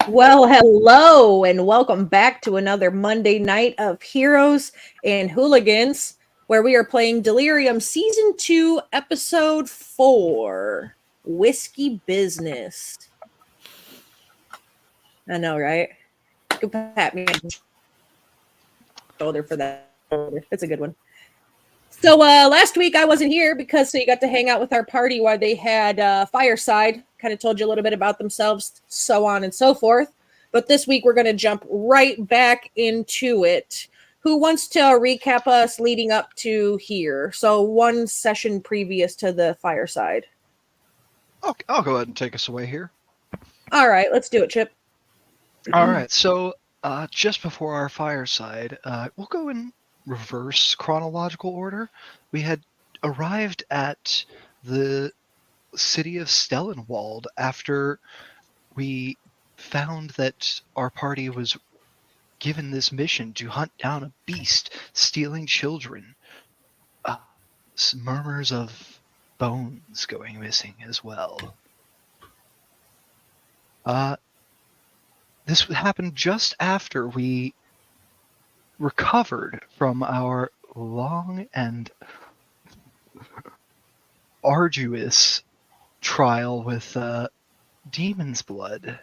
Well, hello, and welcome back to another Monday night of Heroes and Hooligans, where we are playing Delirium Season 2, Episode 4, Whiskey Business. I know, right? You can pat me on the shoulder for that. It's a good one. So last week I wasn't here because you got to hang out with our party while they had fireside. Kind of told you a little bit about themselves, so on and so forth. But this week we're going to jump right back into it. Who wants to recap us leading up to here? So one session previous to the fireside. I'll go ahead and take us away here. All right, let's do it, Chip. All right, so just before our fireside, we'll go in reverse chronological order. We had arrived at the city of Stellenwald after we found that our party was given this mission to hunt down a beast stealing children. Murmurs of bones going missing as well. This happened just after we recovered from our long and arduous trial with demon's blood.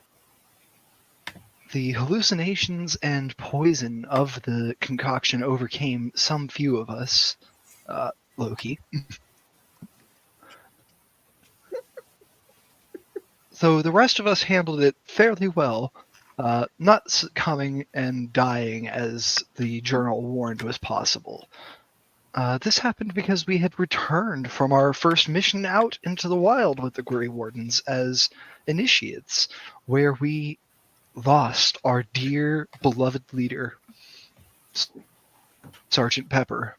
The hallucinations and poison of the concoction overcame some few of us, Loki. So the rest of us handled it fairly well, not succumbing and dying as the journal warned was possible. This happened because we had returned from our first mission out into the wild with the Grey Wardens as initiates, where we lost our dear, beloved leader, Sergeant Pepper.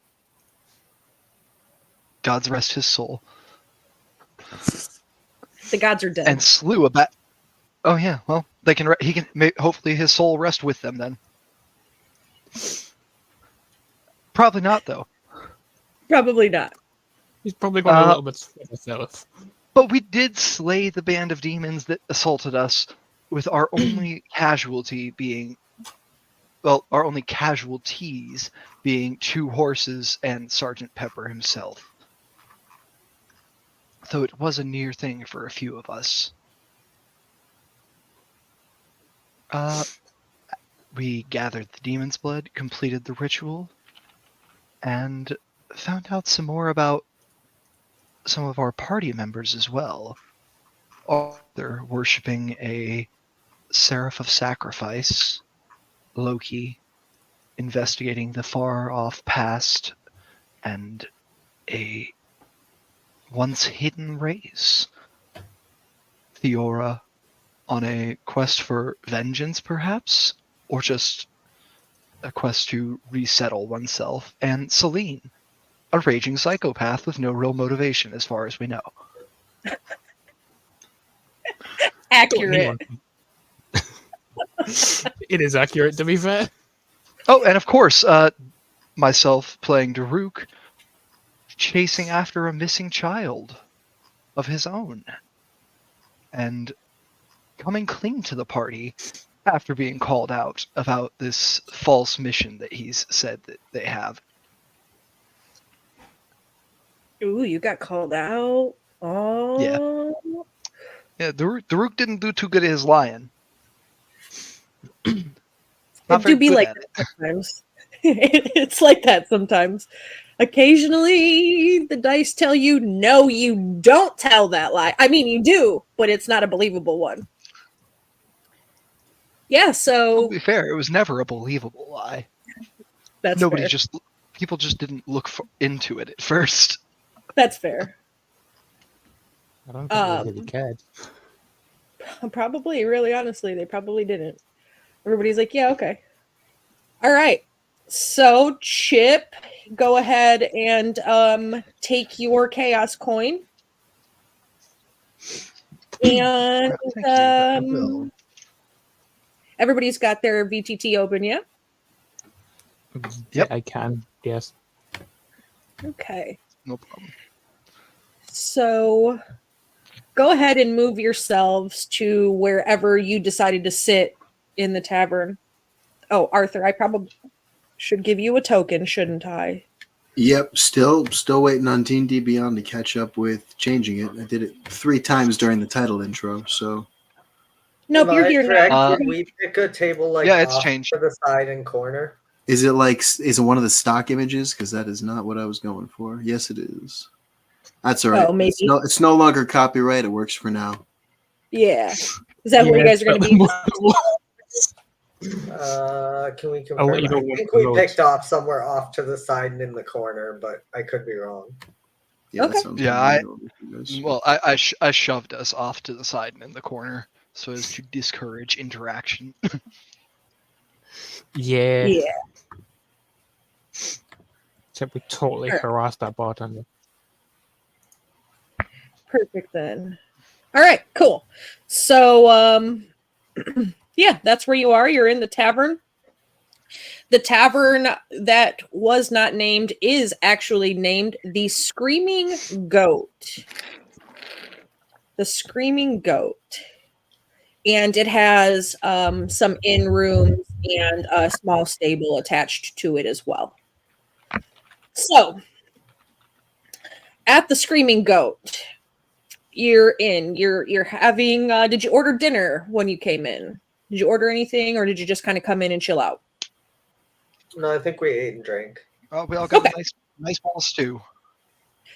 God's rest his soul. The gods are dead. And slew a bat. Oh yeah, well they can. He can. Hopefully his soul rest with them then. Probably not though. Probably not. He's probably got a little bit himself. But we did slay the band of demons that assaulted us, with our only casualty being, well, our only casualties being 2 horses and Sergeant Pepper himself. Though it was a near thing for a few of us. We gathered the demon's blood, completed the ritual, and found out some more about some of our party members as well. They're worshipping a Seraph of Sacrifice, Loki, investigating the far-off past, and a once-hidden race. Theora on a quest for vengeance, perhaps? Or just a quest to resettle oneself. And Celine, a raging psychopath with no real motivation as far as we know. Accurate. It is accurate, to be fair. Oh, and of course, myself playing Daruk, chasing after a missing child of his own. And coming clean to the party after being called out about this false mission that he's said that they have. Ooh, you got called out. Oh. Yeah, Daruk didn't do too good at his lying. It do be like that sometimes. It's like that sometimes. Occasionally, the dice tell you, no, you don't tell that lie. I mean, you do, but it's not a believable one. Yeah, so... To be fair, it was never a believable lie. That's Nobody fair. People just didn't look into it at first. That's fair. I don't think they really cared. Probably, really honestly, they probably didn't. Everybody's like, yeah, okay. All right. So, Chip, go ahead and take your chaos coin. And everybody's got their VTT open, yeah? Yep. I can, yes. Okay. No problem. So, go ahead and move yourselves to wherever you decided to sit in the tavern. Oh, Arthur, I probably should give you a token, shouldn't I? Yep, still waiting on D&D Beyond to catch up with changing it. I did it 3 times during the title intro, so... Nope, you're here now. Can we pick a table like Yeah, it's off changed. to the side and corner? Is it one of the stock images? Because that is not what I was going for. Yes, it is. That's all right. Oh, maybe. It's no longer copyright. It works for now. Yeah. Is that what you guys are going to be? Can we I'll confirm? let you know I what think the we notes. picked off somewhere off to the side and in the corner, but I could be wrong. Yeah, Okay. that sounds Yeah, good. Well, I shoved us off to the side and in the corner so as to discourage interaction. Yeah. Yeah. Except we totally Sure. harassed that bartender. Perfect then. All right, cool. So, yeah, that's where you are. You're in the tavern. The tavern that was not named is actually named the Screaming Goat. The Screaming Goat. And it has some inn rooms and a small stable attached to it as well. So, at the Screaming Goat, you're having, did you order dinner when you came in? Did you order anything, or did you just kind of come in and chill out? No, I think we ate and drank. Oh, we all got Okay. a nice bowl of stew.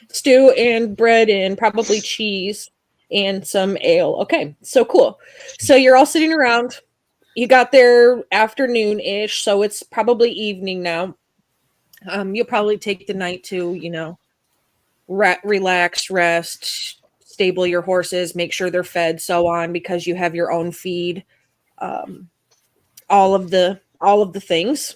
Stew and bread and probably cheese and some ale. Okay, so cool. So you're all sitting around. You got there afternoon-ish, so it's probably evening now. You'll probably take the night to, relax, rest, stable your horses, make sure they're fed, so on, because you have your own feed. All of the things.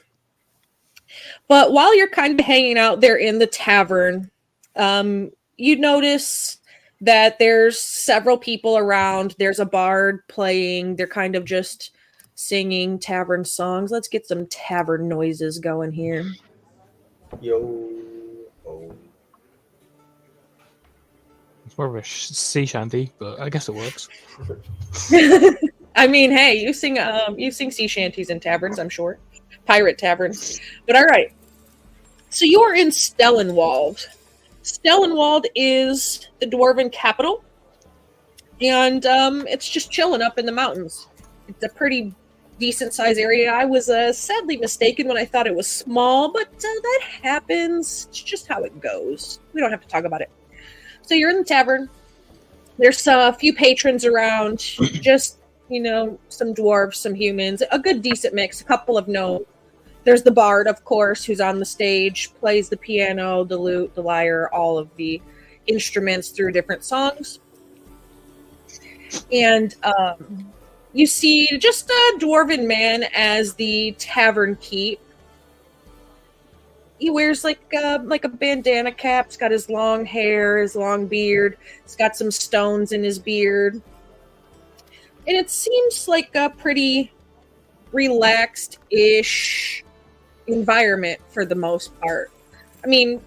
But while you're kind of hanging out there in the tavern, you notice that there's several people around. There's a bard playing. They're kind of just singing tavern songs. Let's get some tavern noises going here. Yo. Oh. It's more of a sea shanty, but I guess it works. I mean, hey, you sing sea shanties in taverns, I'm sure. Pirate taverns. But all right. So you are in Stellenwald. Stellenwald is the dwarven capital. And it's just chilling up in the mountains. It's a pretty decent sized area. I was sadly mistaken when I thought it was small, but that happens. It's just how it goes. We don't have to talk about it. So you're in the tavern. There's a few patrons around. Just, some dwarves, some humans. A good, decent mix. A couple of gnomes. There's the bard, of course, who's on the stage, plays the piano, the lute, the lyre, all of the instruments through different songs. And you see just a dwarven man as the tavern keep. He wears like a bandana cap. He's got his long hair, his long beard. He's got some stones in his beard. And it seems like a pretty relaxed-ish environment for the most part. I mean,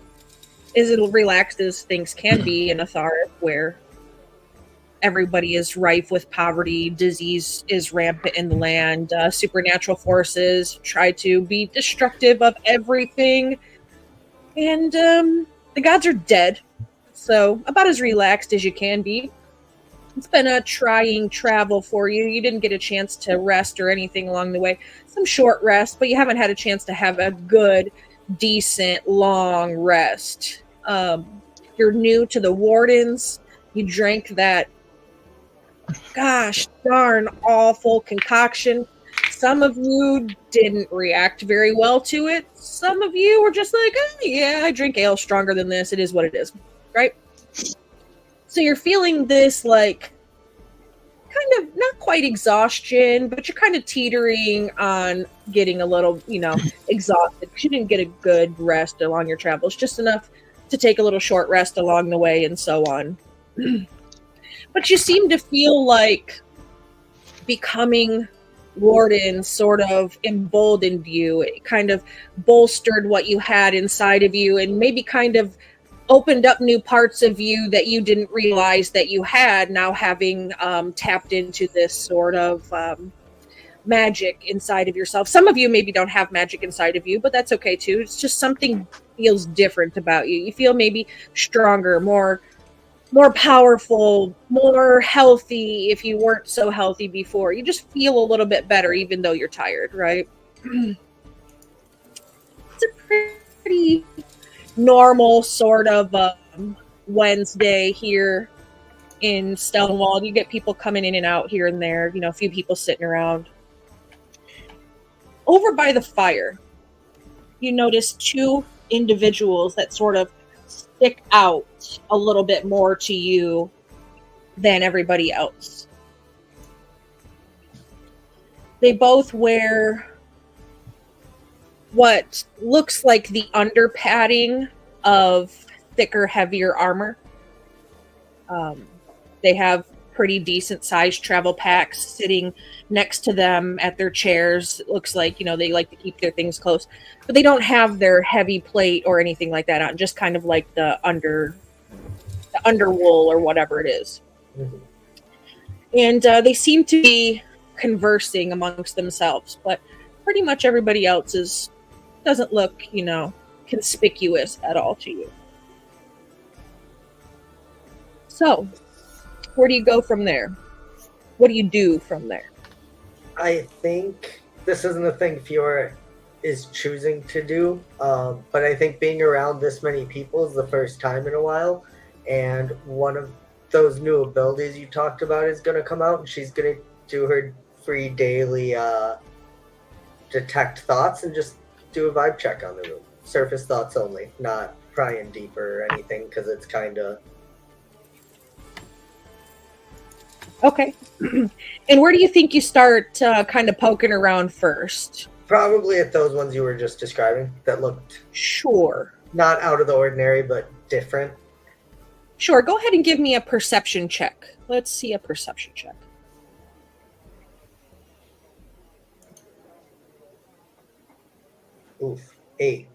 as relaxed as things can be in Atharic, where everybody is rife with poverty, disease is rampant in the land, supernatural forces try to be destructive of everything, and the gods are dead. So about as relaxed as you can be. It's been a trying travel for you. You didn't get a chance to rest or anything along the way. Some short rest, but you haven't had a chance to have a good, decent, long rest. You're new to the Wardens. You drank that gosh darn awful concoction. Some of you didn't react very well to it. Some of you were just like, yeah, I drink ale stronger than this. It is what it is, right? So you're feeling this, like, kind of, not quite exhaustion, but you're kind of teetering on getting a little, exhausted because you didn't get a good rest along your travels, just enough to take a little short rest along the way and so on. But you seem to feel like becoming warden sort of emboldened you. It kind of bolstered what you had inside of you and maybe kind of opened up new parts of you that you didn't realize that you had, now having tapped into this sort of magic inside of yourself. Some of you maybe don't have magic inside of you, but that's okay too. It's just something feels different about you. You feel maybe stronger, more powerful, more healthy if you weren't so healthy before. You just feel a little bit better even though you're tired, right? It's a pretty normal sort of Wednesday here in Stonewall. You get people coming in and out here and there, a few people sitting around. Over by the fire, you notice two individuals that sort of stick out a little bit more to you than everybody else. They both wear what looks like the under padding of thicker, heavier armor. They have pretty decent sized travel packs sitting next to them at their chairs. It looks like, they like to keep their things close, but they don't have their heavy plate or anything like that on, just kind of like the under wool or whatever it is. Mm-hmm. And they seem to be conversing amongst themselves, but pretty much everybody else doesn't look, conspicuous at all to you. So, where do you go from there? What do you do from there? I think this isn't a thing Fiora is choosing to do, but I think being around this many people is the first time in a while, and one of those new abilities you talked about is going to come out, and she's going to do her free daily detect thoughts and just do a vibe check on the room. Surface thoughts only, not prying deeper or anything, because it's kind of... Okay. And where do you think you start kind of poking around first? Probably at those ones you were just describing that looked... Sure. Not out of the ordinary, but different. Sure. Go ahead and give me a perception check. Let's see a perception check. Oof. 8.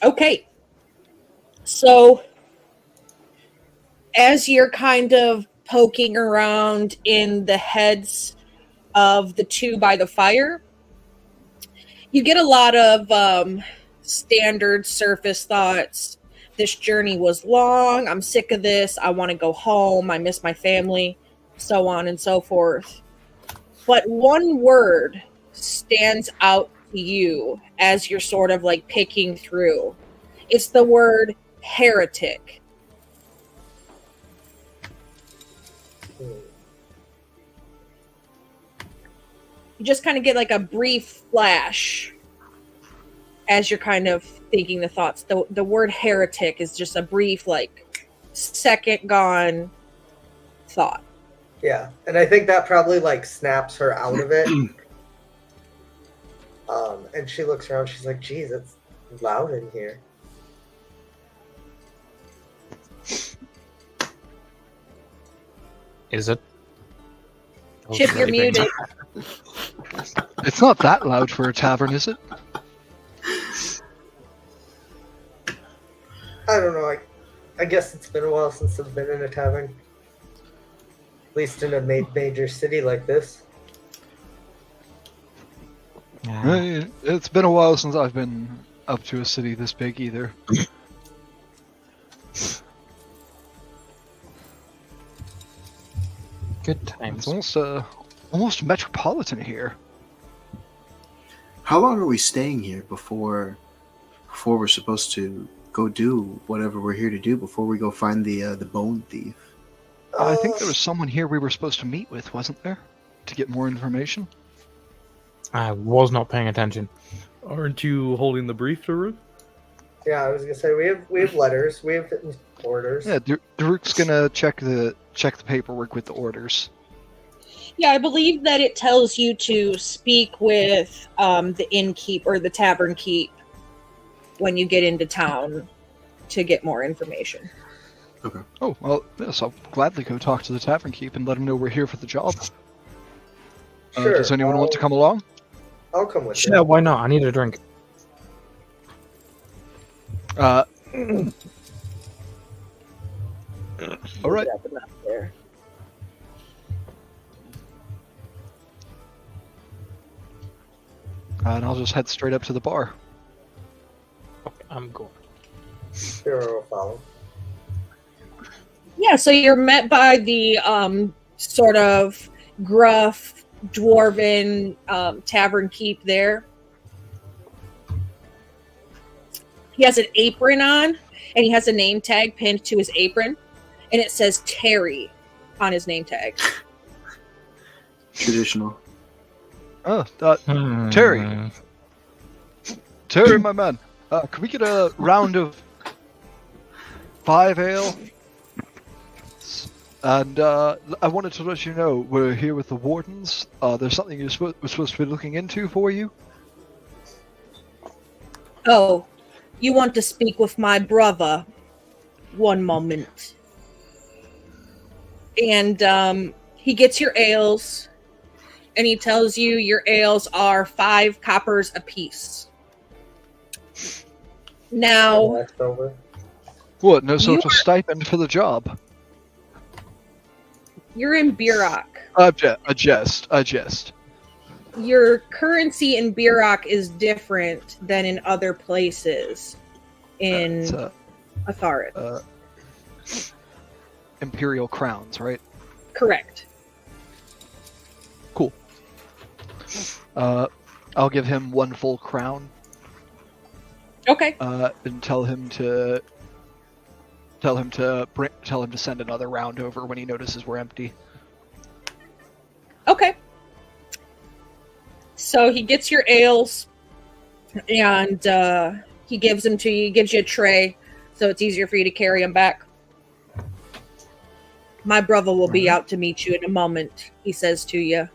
Okay. So, as you're kind of poking around in the heads of the two by the fire, you get a lot of standard surface thoughts. This journey was long. I'm sick of this. I want to go home. I miss my family, so on and so forth. But one word stands out to you as you're sort of like picking through. It's the word heretic. You just kind of get like a brief flash as you're kind of thinking the thoughts. The word heretic is just a brief, like, second gone thought. Yeah, and I think that probably like snaps her out of it. And she looks around, she's like, geez, it's loud in here. Is it? Chip, you're muted. It's not that loud for a tavern, is it? I don't know, I guess it's been a while since I've been in a tavern. At least in a major city like this. Yeah. It's been a while since I've been up to a city this big either. Good times. It's almost metropolitan here. How long are we staying here before we're supposed to go do whatever we're here to do, before we go find the bone thief? I think there was someone here we were supposed to meet with, wasn't there? To get more information? I was not paying attention. Aren't you holding the brief, Daruk? Yeah, I was gonna say we have letters, we have orders. Yeah, Daruk's gonna check the paperwork with the orders. Yeah, I believe that it tells you to speak with the innkeep or the tavern keep when you get into town to get more information. Okay. Oh, well, yes, I'll gladly go talk to the tavern keep and let him know we're here for the job. Sure. Does anyone want to come along? I'll come with Yeah, you. why not? I need a drink. All right. Grab enough there. And I'll just head straight up to the bar. Okay, I'm going. Fiora will follow. Yeah, so you're met by the sort of gruff dwarven tavern keep there. He has an apron on, and he has a name tag pinned to his apron, and it says Terry on his name tag. Traditional. Oh, Terry. Terry, my man. Can we get a round of 5 ale? And I wanted to let you know we're here with the wardens. There's something we're supposed to be looking into for you. Oh, you want to speak with my brother? One moment. And he gets your ales, and he tells you your ales are 5 coppers apiece. Now, Leftover. What? No sort You of stipend for the job? you're in Birok. I jest. Your currency in Birok is different than in other places in It's, Atharis. Imperial crowns, right? Correct. Cool. I'll give him 1 full crown. Okay. And tell him to send another round over when he notices we're empty. Okay. So he gets your ales, and he gives them to you. He gives you a tray, so it's easier for you to carry them back. My brother will be out to meet you in a moment, he says to you,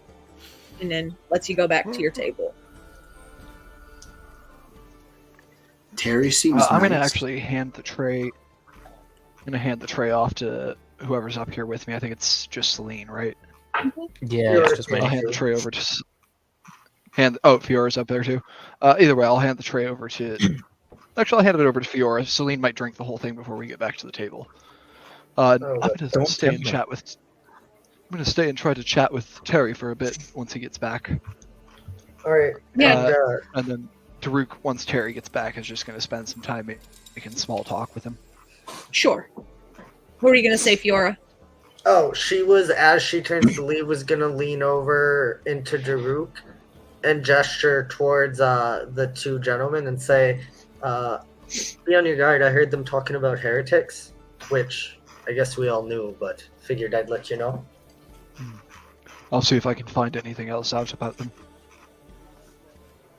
and then lets you go back to your table. Terry seems I'm gonna nice. actually hand the tray. I'm gonna hand the tray off to whoever's up here with me. I think it's just Celine, right? Yeah, You're it's just me. I'll hand the tray over to. Fiora's up there too. Either way, I'll hand the tray over to. Actually, I'll hand it over to Fiora. Celine might drink the whole thing before we get back to the table. I'm gonna don't stay and tell me. chat with. I'm gonna stay and try to chat with Terry for a bit once he gets back, All right. Yeah. and then Daruk, once Terry gets back, is just gonna spend some time making small talk with him. Sure. What are you going to say, Fiora? Oh, she was, as she turns to leave, was gonna lean over into Daruk and gesture towards the 2 gentlemen and say, be on your guard. I heard them talking about heretics, which I guess we all knew, but figured I'd let you know. I'll see if I can find anything else out about them.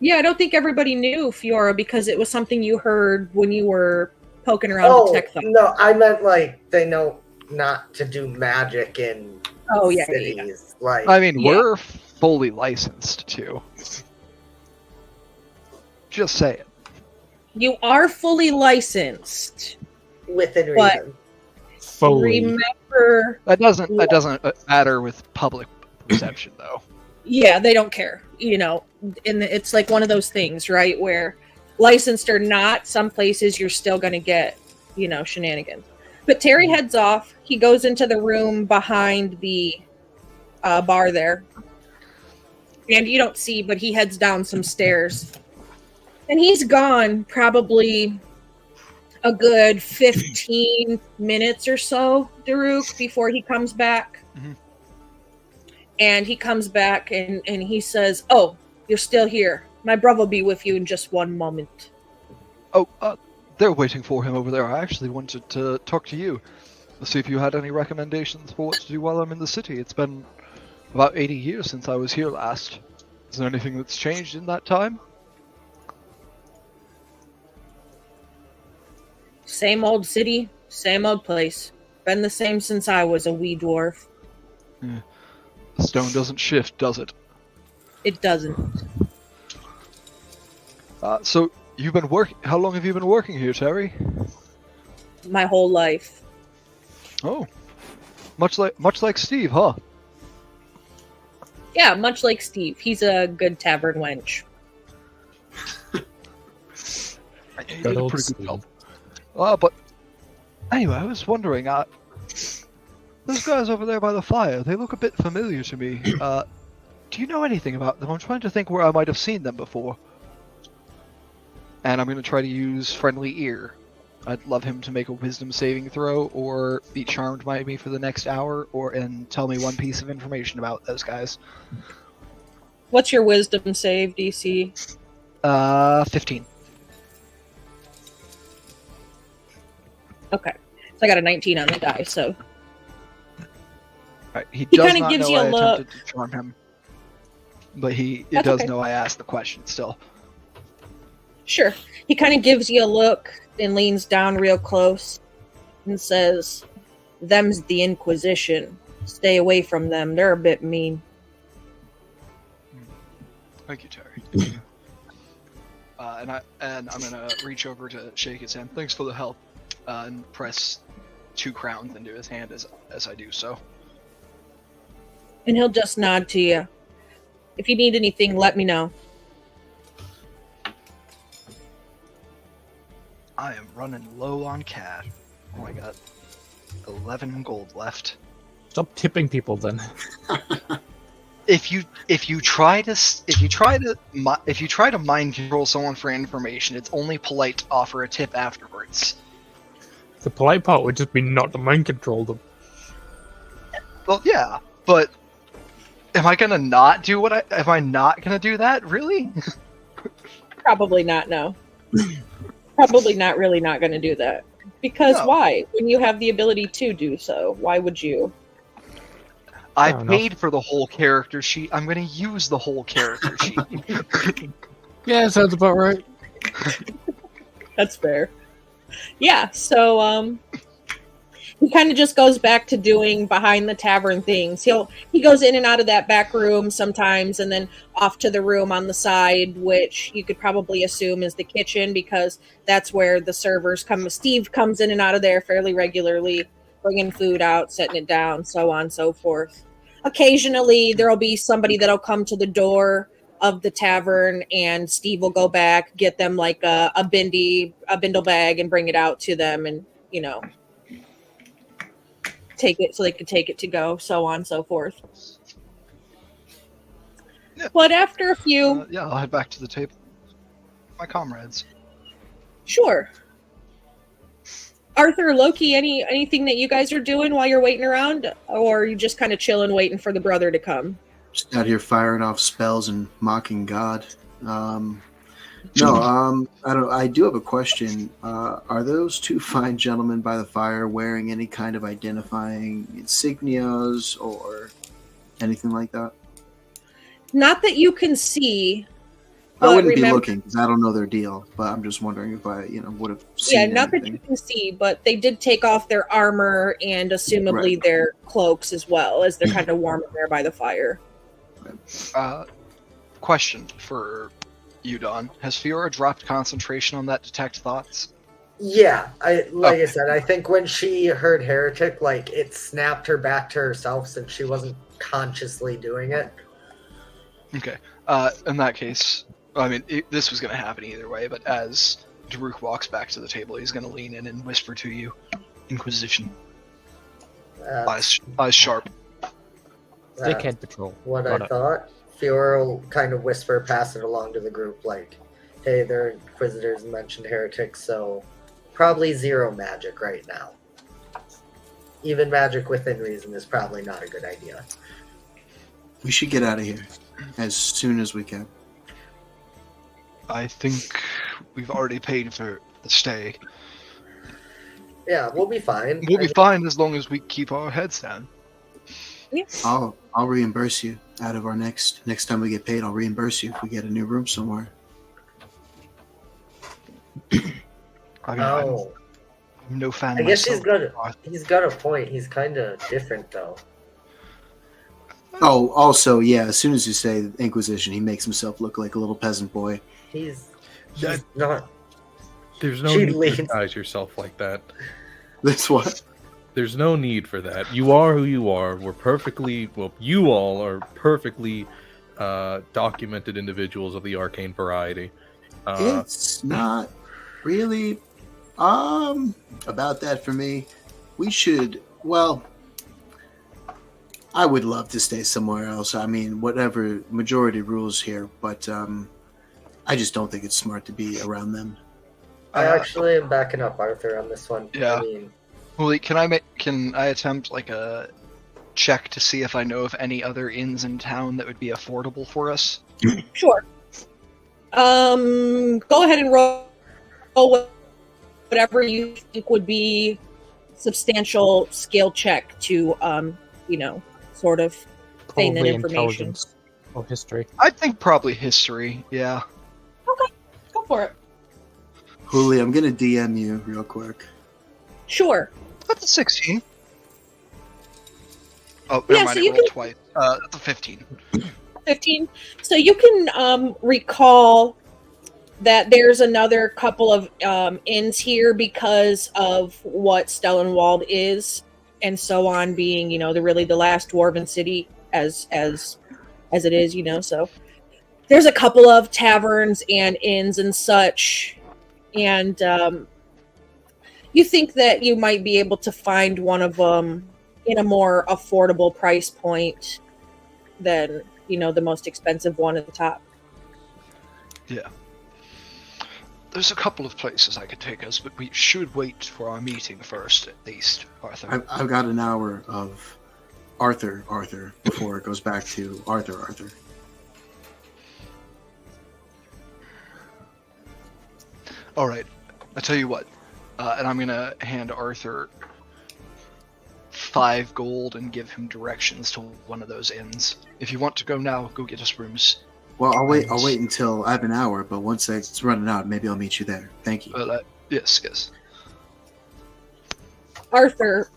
Yeah, I don't think everybody knew, Fiora, because it was something you heard when you were poking around the tech thing. No, I meant like they know not to do magic in cities. Like, I mean, we're fully licensed too. Just say it. You are fully licensed. within But- reason. Fully. Remember, That doesn't matter with public perception though. yeah, they don't care, and it's like one of those things, right, where licensed or not, some places you're still going to get, shenanigans. But Terry heads off. He goes into the room behind the bar there. And you don't see, but he heads down some stairs. And he's gone probably a good 15 minutes or so, Daruk, before he comes back. Mhm. And he comes back and he says, "Oh, you're still here. My brother will be with you in just one moment." Oh, they're waiting for him over there. I actually wanted to talk to you. See if you had any recommendations for what to do while I'm in the city. It's been about 80 years since I was here last. Is there anything that's changed in that time? Same old city, same old place. Been the same since I was a wee dwarf. The stone doesn't shift, does it? It doesn't. So you've been how long have you been working here, Terry? My whole life. Oh. Much like Steve, huh? Yeah, much like Steve. He's a good tavern wench. You Good did a old pretty good Steve. job. But anyway, I was wondering, those guys over there by the fire, they look a bit familiar to me. Do you know anything about them? I'm trying to think where I might have seen them before. And I'm going to try to use Friendly Ear. I'd love him to make a wisdom saving throw, or be charmed by me for the next hour, and tell me one piece of information about those guys. What's your wisdom save, DC? 15. Okay. So I got a 19 on the die, so. Right. He He does kinda not gives know you a I look. attempted to charm him. But it That's does okay. know I asked the question still. Sure. He kind of gives you a look and leans down real close and says, "Them's the Inquisition. Stay away from them. They're a bit mean." Thank you, Terry. And I'm gonna reach over to shake his hand. Thanks for the help, and press 2 crowns into his hand as I do so. And he'll just nod to you. "If you need anything, let me know." I am running low on cash. Oh, I got 11 gold left. Stop tipping people then. If you try to mind control someone for information, it's only polite to offer a tip afterwards. The polite part would just be not to mind control them. Well, yeah, but am I gonna not do am I not gonna do that? Really? Probably not, no. Probably not really not going to do that. Because No. why? When you have the ability to do so, why would you? I Fair enough. paid for the whole character sheet. I'm gonna use the whole character sheet. Yeah, sounds about right. That's fair. Yeah, so he kind of just goes back to doing behind the tavern things. He goes in and out of that back room sometimes, and then off to the room on the side, which you could probably assume is the kitchen, because that's where the servers come. Steve comes in and out of there fairly regularly, bringing food out, setting it down, so on and so forth. Occasionally, there'll be somebody that'll come to the door of the tavern, and Steve will go back, get them like a bindle bag, and bring it out to them, and take it so they could take it to go, so on and so forth. Yeah. But after a few, Yeah, I'll head back to the table. My comrades. sure. Arthur, Loki, anything that you guys are doing while you're waiting around, or are you just kind of chilling, waiting for the brother to come? Just out here firing off spells and mocking God. I do have a question. Are those 2 fine gentlemen by the fire wearing any kind of identifying insignias or anything like that? Not that you can see. I But wouldn't be remember- looking because I don't know their deal, but I'm just wondering if I, would have seen Yeah, not that anything. you can see, but they did take off their armor and assumably Right. their cloaks as well, as they're kind of warm there by the fire. Question for you, Don. Has Fiora dropped concentration on that detect thoughts? Yeah, I said, I think when she heard heretic, it snapped her back to herself since she wasn't consciously doing it. Okay. In that case, this was going to happen either way, but as Daruk walks back to the table, he's going to lean in and whisper to you, Inquisition. Eyes sharp. That's Dickhead patrol. what Got I it. thought. Fiora will kind of whisper, pass it along to the group, hey, they're Inquisitors and mentioned heretics, so probably 0 magic right now. Even magic within reason is probably not a good idea. We should get out of here as soon as we can. I think we've already paid for the stay. Yeah, we'll be fine. We'll be fine as long as we keep our heads down. I'll reimburse you out of our next time we get paid. I'll reimburse you if we get a new room somewhere. I'm no fan I guess myself. he's got a point. He's kind of different, though. Oh, also, yeah, as soon as you say Inquisition, he makes himself look like a little peasant boy. He's That- not. There's no She need to leans. disguise yourself like that. That's what. There's no need for that. You are who you are. You all are perfectly documented individuals of the arcane variety. It's not really About that for me, we should. Well, I would love to stay somewhere else. I mean, whatever majority rules here, but I just don't think it's smart to be around them. I actually am backing up Arthur on this one. Yeah. I mean, Well, can I attempt like a check to see if I know of any other inns in town that would be affordable for us? Sure. Go ahead and roll whatever you think would be substantial skill check to, sort of gain that Probably information. intelligence or history. I think probably history. Yeah. Okay, go for it. Huli, I'm gonna DM you real quick. Sure. That's a 16. Oh, Yeah, never mind. so I you rolled can- twice. That's a 15. 15. So you can recall that there's another couple of inns here because of what Stellenwald is, and so on, being the last dwarven city as it is, so there's a couple of taverns and inns and such, and you think that you might be able to find one of them in a more affordable price point than the most expensive one at the top. Yeah. There's a couple of places I could take us, but we should wait for our meeting first, at least, Arthur. I've got an hour of Arthur before it goes back to Arthur. All right. I tell you what, and I'm gonna hand Arthur 5 gold and give him directions to one of those inns. If you want to go now, go get us rooms. Well, I'll wait until I have an hour, but once it's running out, maybe I'll meet you there. Thank you. Yes. Arthur,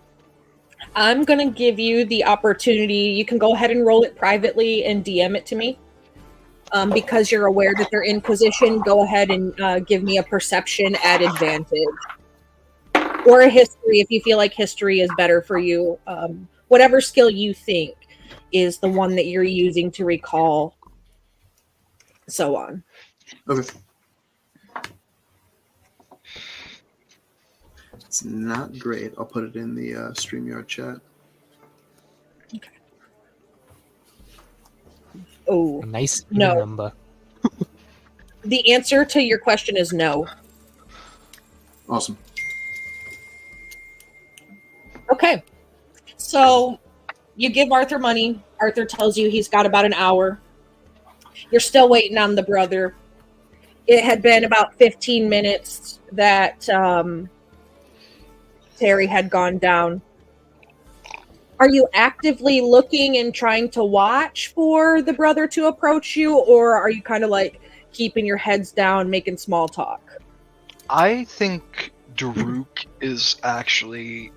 I'm going to give you the opportunity. You can go ahead and roll it privately and DM it to me. Because you're aware that they're Inquisition, go ahead and give me a perception at advantage. Or a history, if you feel like history is better for you. Whatever skill you think is the one that you're using to recall, so on. Okay. It's not great. I'll put it in the StreamYard chat. Okay. Oh, A nice even No. number. the answer to your question is no. Awesome. Okay. So you give Arthur money. Arthur tells you he's got about an hour. You're still waiting on the brother. It had been about 15 minutes that Terry had gone down. Are you actively looking and trying to watch for the brother to approach you, or are you kind of like keeping your heads down, making small talk? I think Daruk is actually...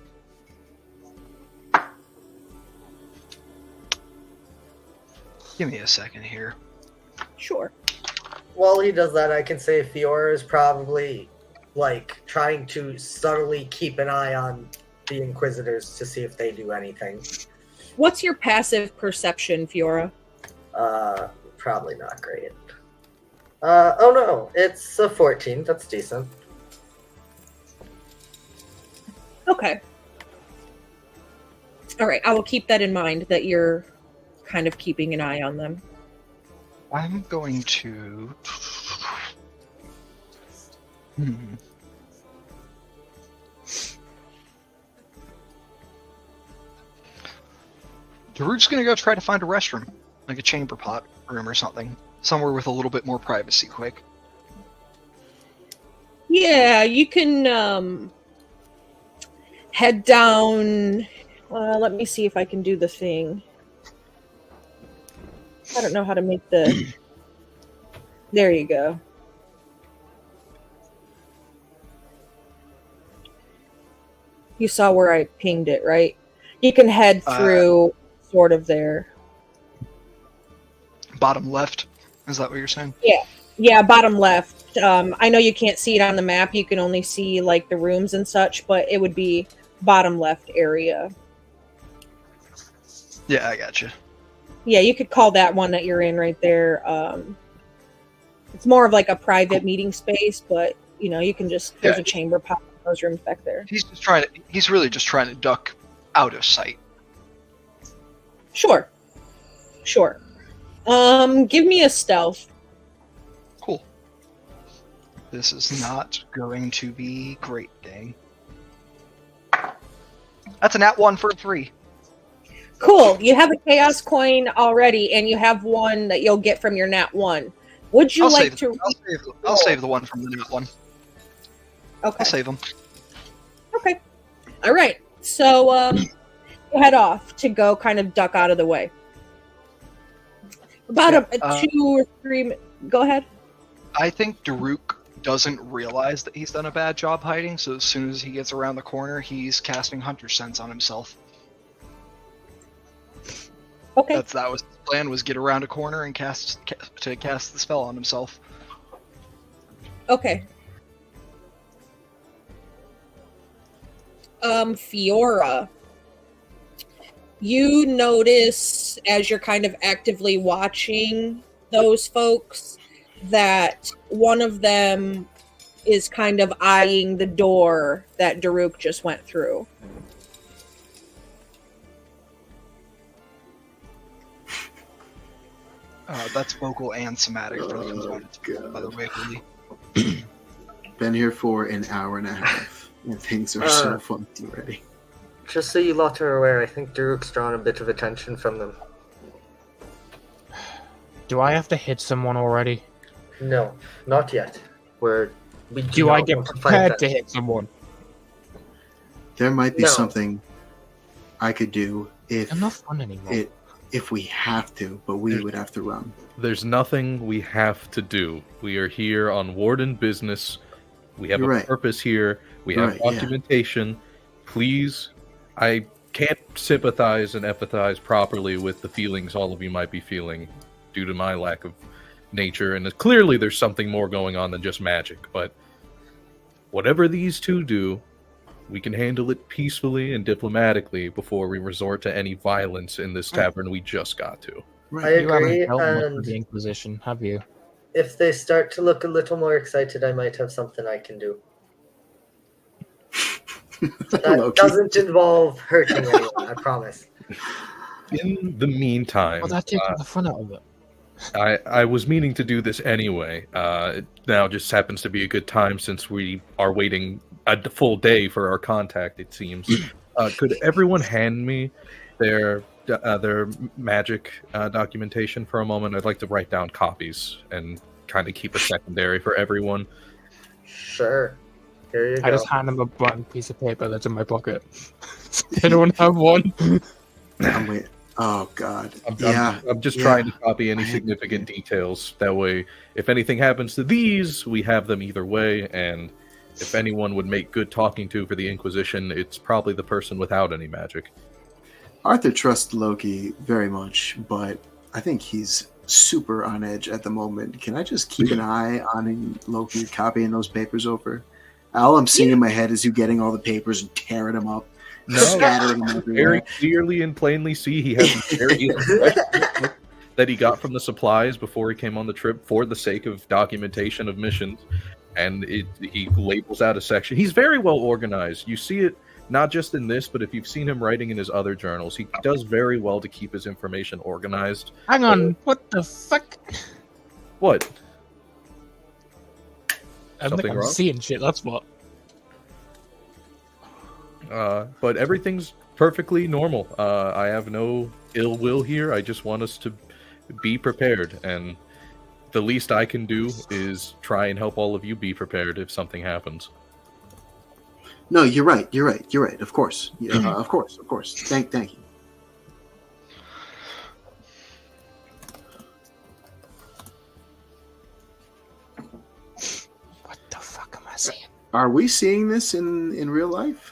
Give me a second here. Sure. while he does that, I can say Fiora is probably trying to subtly keep an eye on the Inquisitors to see if they do anything. What's your passive perception, Fiora? Probably not great. Oh no, it's a 14. That's decent. Okay. All right, I will keep that in mind, that you're kind of keeping an eye on them. I'm going to... Daruk's gonna go try to find a restroom, like a chamber pot room or something. Somewhere with a little bit more privacy, quick. Yeah, you can head down. Let me see if I can do the thing. I don't know how to make the... There you go. You saw where I pinged it, right? You can head through sort of there. Bottom left? Is that what you're saying? Yeah, bottom left. I know you can't see it on the map. You can only see like the rooms and such, but it would be bottom left area. Yeah, I gotcha. Yeah, you could call that one that you're in right there. It's more of like a private meeting space, but you know, you can just, there's Yeah. a chamber pot those rooms back there. He's really just trying to duck out of sight. Sure. Give me a stealth. Cool. This is not going to be great, dang. That's a nat 1 for a 3. Cool. You have a chaos coin already, and you have one that you'll get from your nat 1. Would you like to? I'll save the one from the nat 1. Okay. I'll save them. Okay. All right. So you head off to go kind of duck out of the way. About a 2 or 3. Go ahead. I think Daruk doesn't realize that he's done a bad job hiding, so as soon as he gets around the corner, he's casting Hunter Sense on himself. Okay. That was his plan, was get around a corner and cast the spell on himself. Okay. Fiora, you notice as you're kind of actively watching those folks that one of them is kind of eyeing the door that Daruk just went through. That's vocal and somatic for the component, by the way, Willie. Been here for an hour and a half, and things are so funky already. Just so you lot are aware, I think Daruk's drawn a bit of attention from them. Do I have to hit someone already? No, not yet. Do I get prepared to hit someone? There might be something I could do if I'm not fun anymore. If we have to, but we would have to run. There's nothing we have to do. We are here on Warden business. We have a purpose here. We have documentation. Please, I can't sympathize and empathize properly with the feelings all of you might be feeling due to my lack of nature. And clearly there's something more going on than just magic. But whatever these two do, we can handle it peacefully and diplomatically before we resort to any violence in this tavern we just got to. I agree, You haven't dealt and with the Inquisition, have you? if they start to look a little more excited, I might have something I can do. That doesn't involve hurting anyone, I promise. In the meantime, Well, that takes the fun out of it. I was meaning to do this anyway. It now just happens to be a good time since we are waiting a full day for our contact, it seems. Could everyone hand me their magic documentation for a moment? I'd like to write down copies and kind of keep a secondary for everyone. Sure. Here you go. I just hand them a blank piece of paper that's in my pocket. Anyone have one? Oh God! I'm just trying to copy any significant details. That way, if anything happens to these, we have them either way. And if anyone would make good talking to for the Inquisition, it's probably the person without any magic. Arthur trusts Loki very much, but I think he's super on edge at the moment. Can I just keep an eye on Loki copying those papers over? All I'm seeing in my head is you getting all the papers and tearing them up. No, scattering them everywhere. Very clearly and plainly see he has that he got from the supplies before he came on the trip for the sake of documentation of missions, and he labels out a section. He's very well organized. You see it not just in this, but if you've seen him writing in his other journals, he does very well to keep his information organized. Hang on, what the fuck? What? I Something think I'm wrong? seeing shit, that's what. But everything's perfectly normal. I have no ill will here. I just want us to be prepared, and the least I can do is try and help all of you be prepared if something happens. No, you're right. Of course. Of course. Thank you. What the fuck am I saying? Are we seeing this in real life?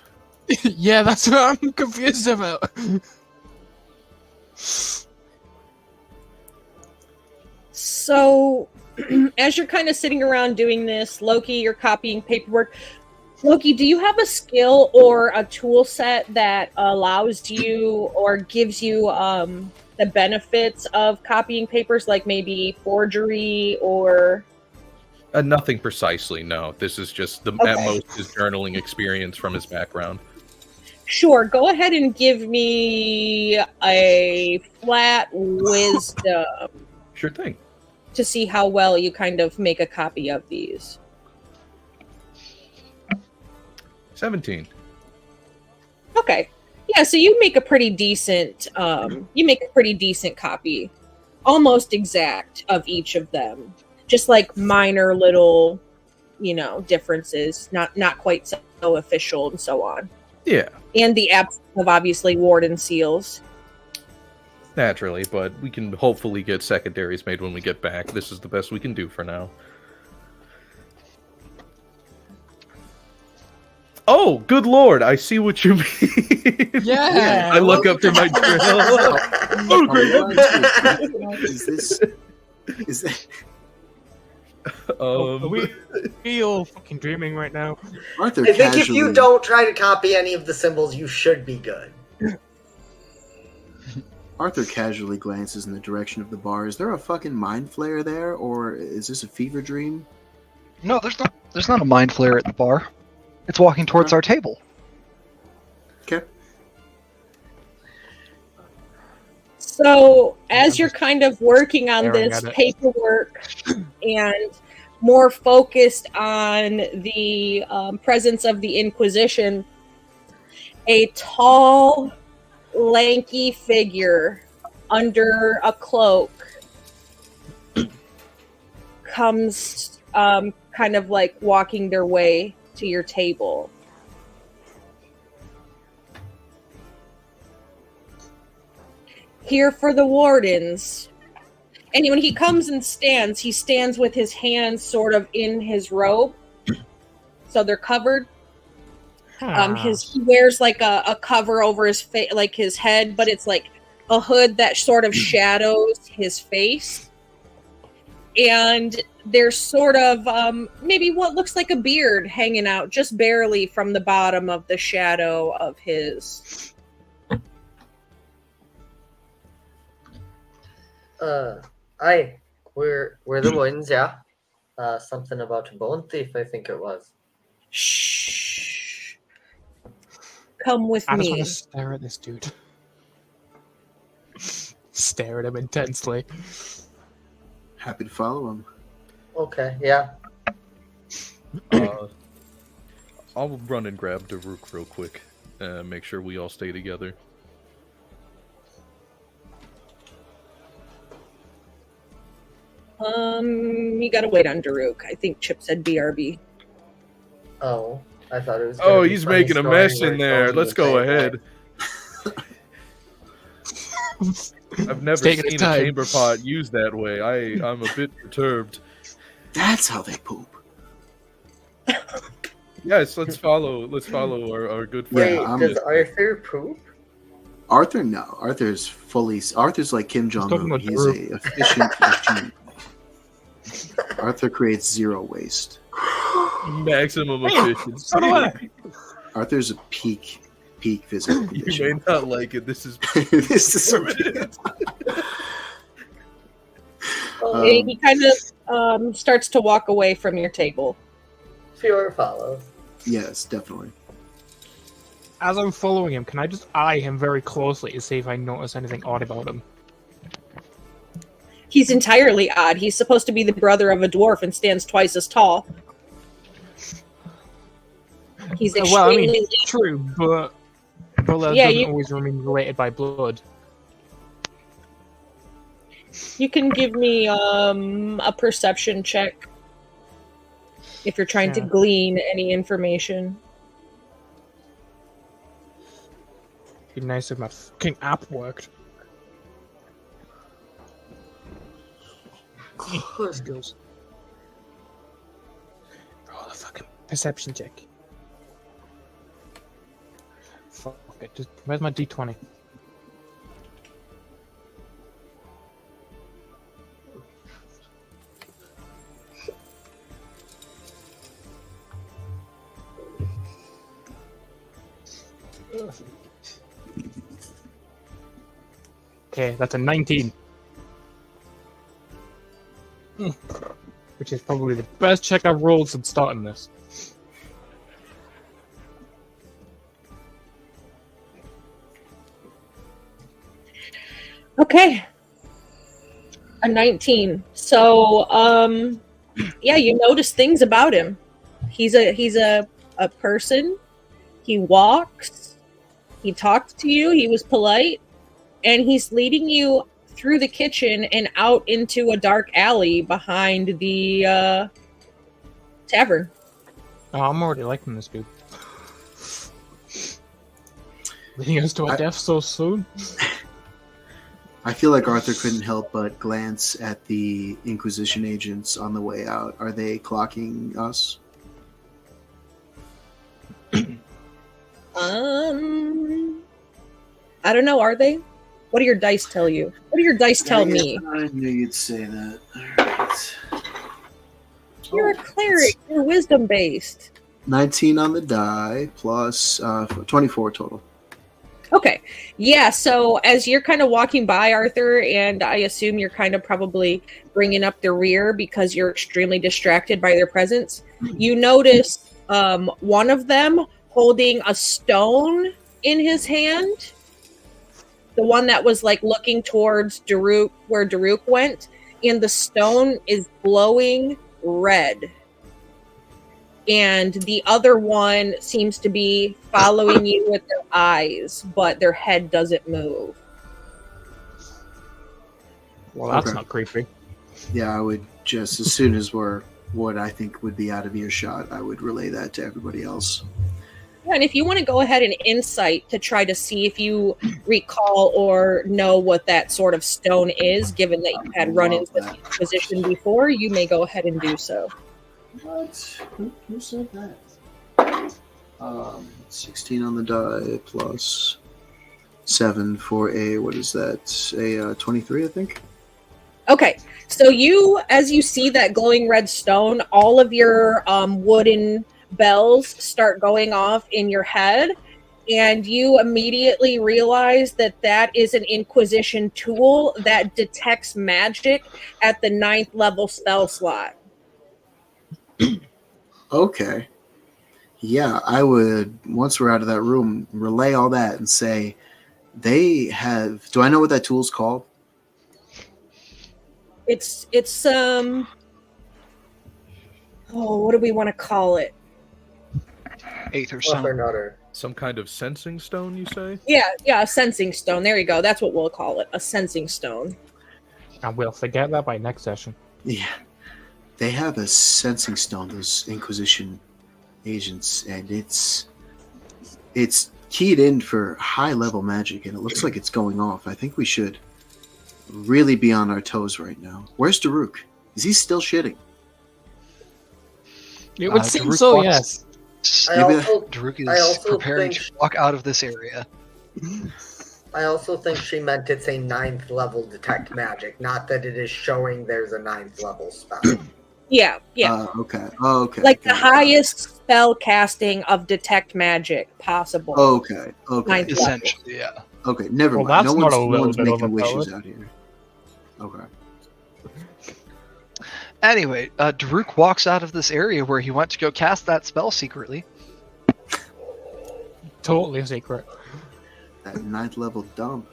Yeah, that's what I'm confused about. So, as you're kind of sitting around doing this, Loki, you're copying paperwork. Loki, do you have a skill or a tool set that allows you or gives you the benefits of copying papers, like maybe forgery or Nothing precisely, no. This is just at most his journaling experience from his background. Sure, go ahead and give me a flat wisdom. Sure thing. To see how well you kind of make a copy of these. 17. Okay. Yeah, so you make a pretty decent copy. Almost exact of each of them. Just like minor little, differences. Not quite so official and so on. Yeah. And the absence of obviously warden seals. Naturally, but we can hopefully get secondaries made when we get back. This is the best we can do for now. Oh, good lord, I see what you mean. Yeah. I look up to my journal. Oh, great. Is that Are we all fucking dreaming right now? Arthur, I think if you don't try to copy any of the symbols, you should be good. Arthur casually glances in the direction of the bar. Is there a fucking mind flare there, or is this a fever dream? No, there's not a mind flare at the bar. It's walking towards our table. Okay. So, as you're kind of working on this paperwork and more focused on the presence of the Inquisition, a tall, lanky figure under a cloak comes kind of like walking their way to your table. Here for the wardens. And when he comes and stands, he stands with his hands sort of in his robe. So they're covered. He wears like a cover over his face, like his head, but it's like a hood that sort of shadows his face. And there's sort of maybe what looks like a beard hanging out just barely from the bottom of the shadow of his. We're the ones, yeah. Something about a bone thief, I think it was. Shh. Come with I me. just want to stare at this dude. Stare at him intensely. Happy to follow him. Okay, yeah. I'll run and grab Daruk real quick. Make sure we all stay together. You gotta wait on Daruk. I think Chip said BRB. Oh, I thought it was. Oh, he's making a mess in there. Let's go ahead. I've never seen a chamber pot used that way. I'm a bit perturbed. That's how they poop. Yes, let's follow our good friend. Wait, does Arthur poop? Arthur, no. Arthur's like Kim Jong-un. He's a efficient machine. Arthur creates zero waste. Maximum efficiency. Arthur's a peak physical condition. You may not like it. This is permanent. He kind of starts to walk away from your table. Fewer follows. Yes, definitely. As I'm following him, can I just eye him very closely to see if I notice anything odd about him? He's entirely odd. He's supposed to be the brother of a dwarf and stands twice as tall. He's extremely true, but brothers doesn't always remain related by blood. You can give me a perception check if you're trying to glean any information. It'd be nice if my fucking app worked. Close goes. Roll a fucking perception check. Fuck it. Just where's my D20? Okay, that's a 19. Which which is probably the best check I've rolled since starting this. Okay. A 19. So, yeah, you notice things about him. He's a person. He walks. He talks to you. He was polite. And he's leading you through the kitchen and out into a dark alley behind the tavern. Oh, I'm already liking this dude. Leading us to a death so soon? I feel like Arthur couldn't help but glance at the Inquisition agents on the way out. Are they clocking us? I don't know, are they? What do your dice tell you? What do your dice tell me? I knew you'd say that. All right. You're a cleric. You're wisdom based. 19 on the die plus 24 total. Okay. Yeah, so as you're kind of walking by, Arthur, and I assume you're kind of probably bringing up the rear because you're extremely distracted by their presence, you notice one of them holding a stone in his hand. The one that was like looking towards Daruk, where Daruk went, and the stone is glowing red. And the other one seems to be following you with their eyes, but their head doesn't move. Well, that's not creepy. Yeah, I would just, as soon as we're what I think would be out of earshot, I would relay that to everybody else. Yeah, and if you want to go ahead and insight to try to see if you recall or know what that sort of stone is, given that you had run-ins with the Inquisition before, you may go ahead and do so. What? Who said that? 16 on the die plus 7 for a, what is that? A 23, I think? Okay, so you, as you see that glowing red stone, all of your wooden bells start going off in your head, and you immediately realize that that is an Inquisition tool that detects magic at the 9th level spell slot. Okay. Yeah, I would, once we're out of that room, relay all that and say, they have, do I know what that tool's called? It's oh, what do we want to call it? Aether stone. Some kind of sensing stone, you say? Yeah, a sensing stone. There you go. That's what we'll call it, a sensing stone. And we'll forget that by next session. Yeah. They have a sensing stone, those Inquisition agents, and it's keyed in for high-level magic, and it looks like it's going off. I think we should really be on our toes right now. Where's Daruk? Is he still shitting? It would seem so, yes. Daruk is preparing to walk out of this area. I also think she meant it's a 9th level detect magic, not that it is showing there's a 9th level spell. Yeah. Okay. Like the highest spell casting of detect magic possible. Okay. Essentially, yeah. Okay, never mind. That's no one's making wishes out here. Okay. Anyway, Daruk walks out of this area where he went to go cast that spell secretly. Totally secret. That 9th level dump.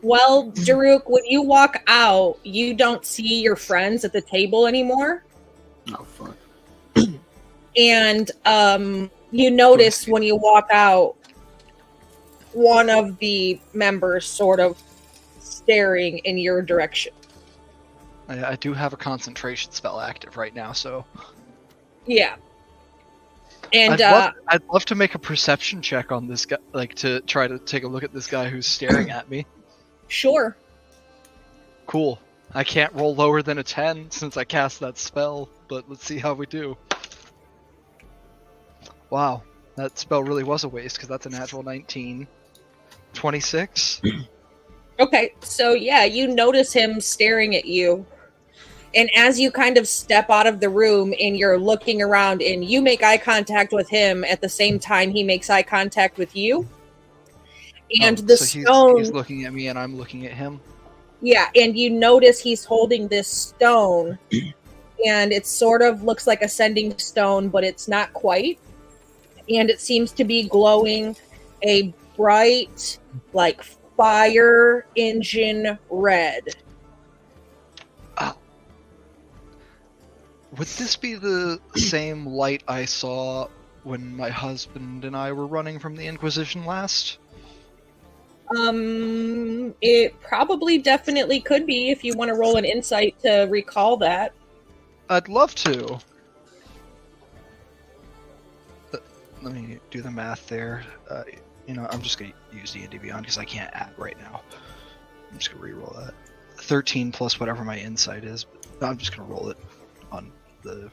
Well, Daruk, when you walk out, you don't see your friends at the table anymore. Oh, fuck. And you notice when you walk out, one of the members sort of staring in your direction. I do have a concentration spell active right now, so... Yeah. And I'd love to make a perception check on this guy, like to try to take a look at this guy who's staring at me. Sure. Cool. I can't roll lower than a 10 since I cast that spell, but let's see how we do. Wow, that spell really was a waste because that's a natural 19. 26? Okay, so yeah, you notice him staring at you. And as you kind of step out of the room and you're looking around and you make eye contact with him at the same time he makes eye contact with you. And the stone... He's looking at me and I'm looking at him? Yeah, and you notice he's holding this stone, and it sort of looks like a sending stone, but it's not quite. And it seems to be glowing a bright, like, fire engine red. Would this be the same light I saw when my husband and I were running from the Inquisition last? It probably definitely could be if you want to roll an insight to recall that. I'd love to. Let me do the math there. I'm just going to use D&D Beyond because I can't add right now. I'm just going to re-roll that. 13 plus whatever my insight is. But I'm just going to roll it on the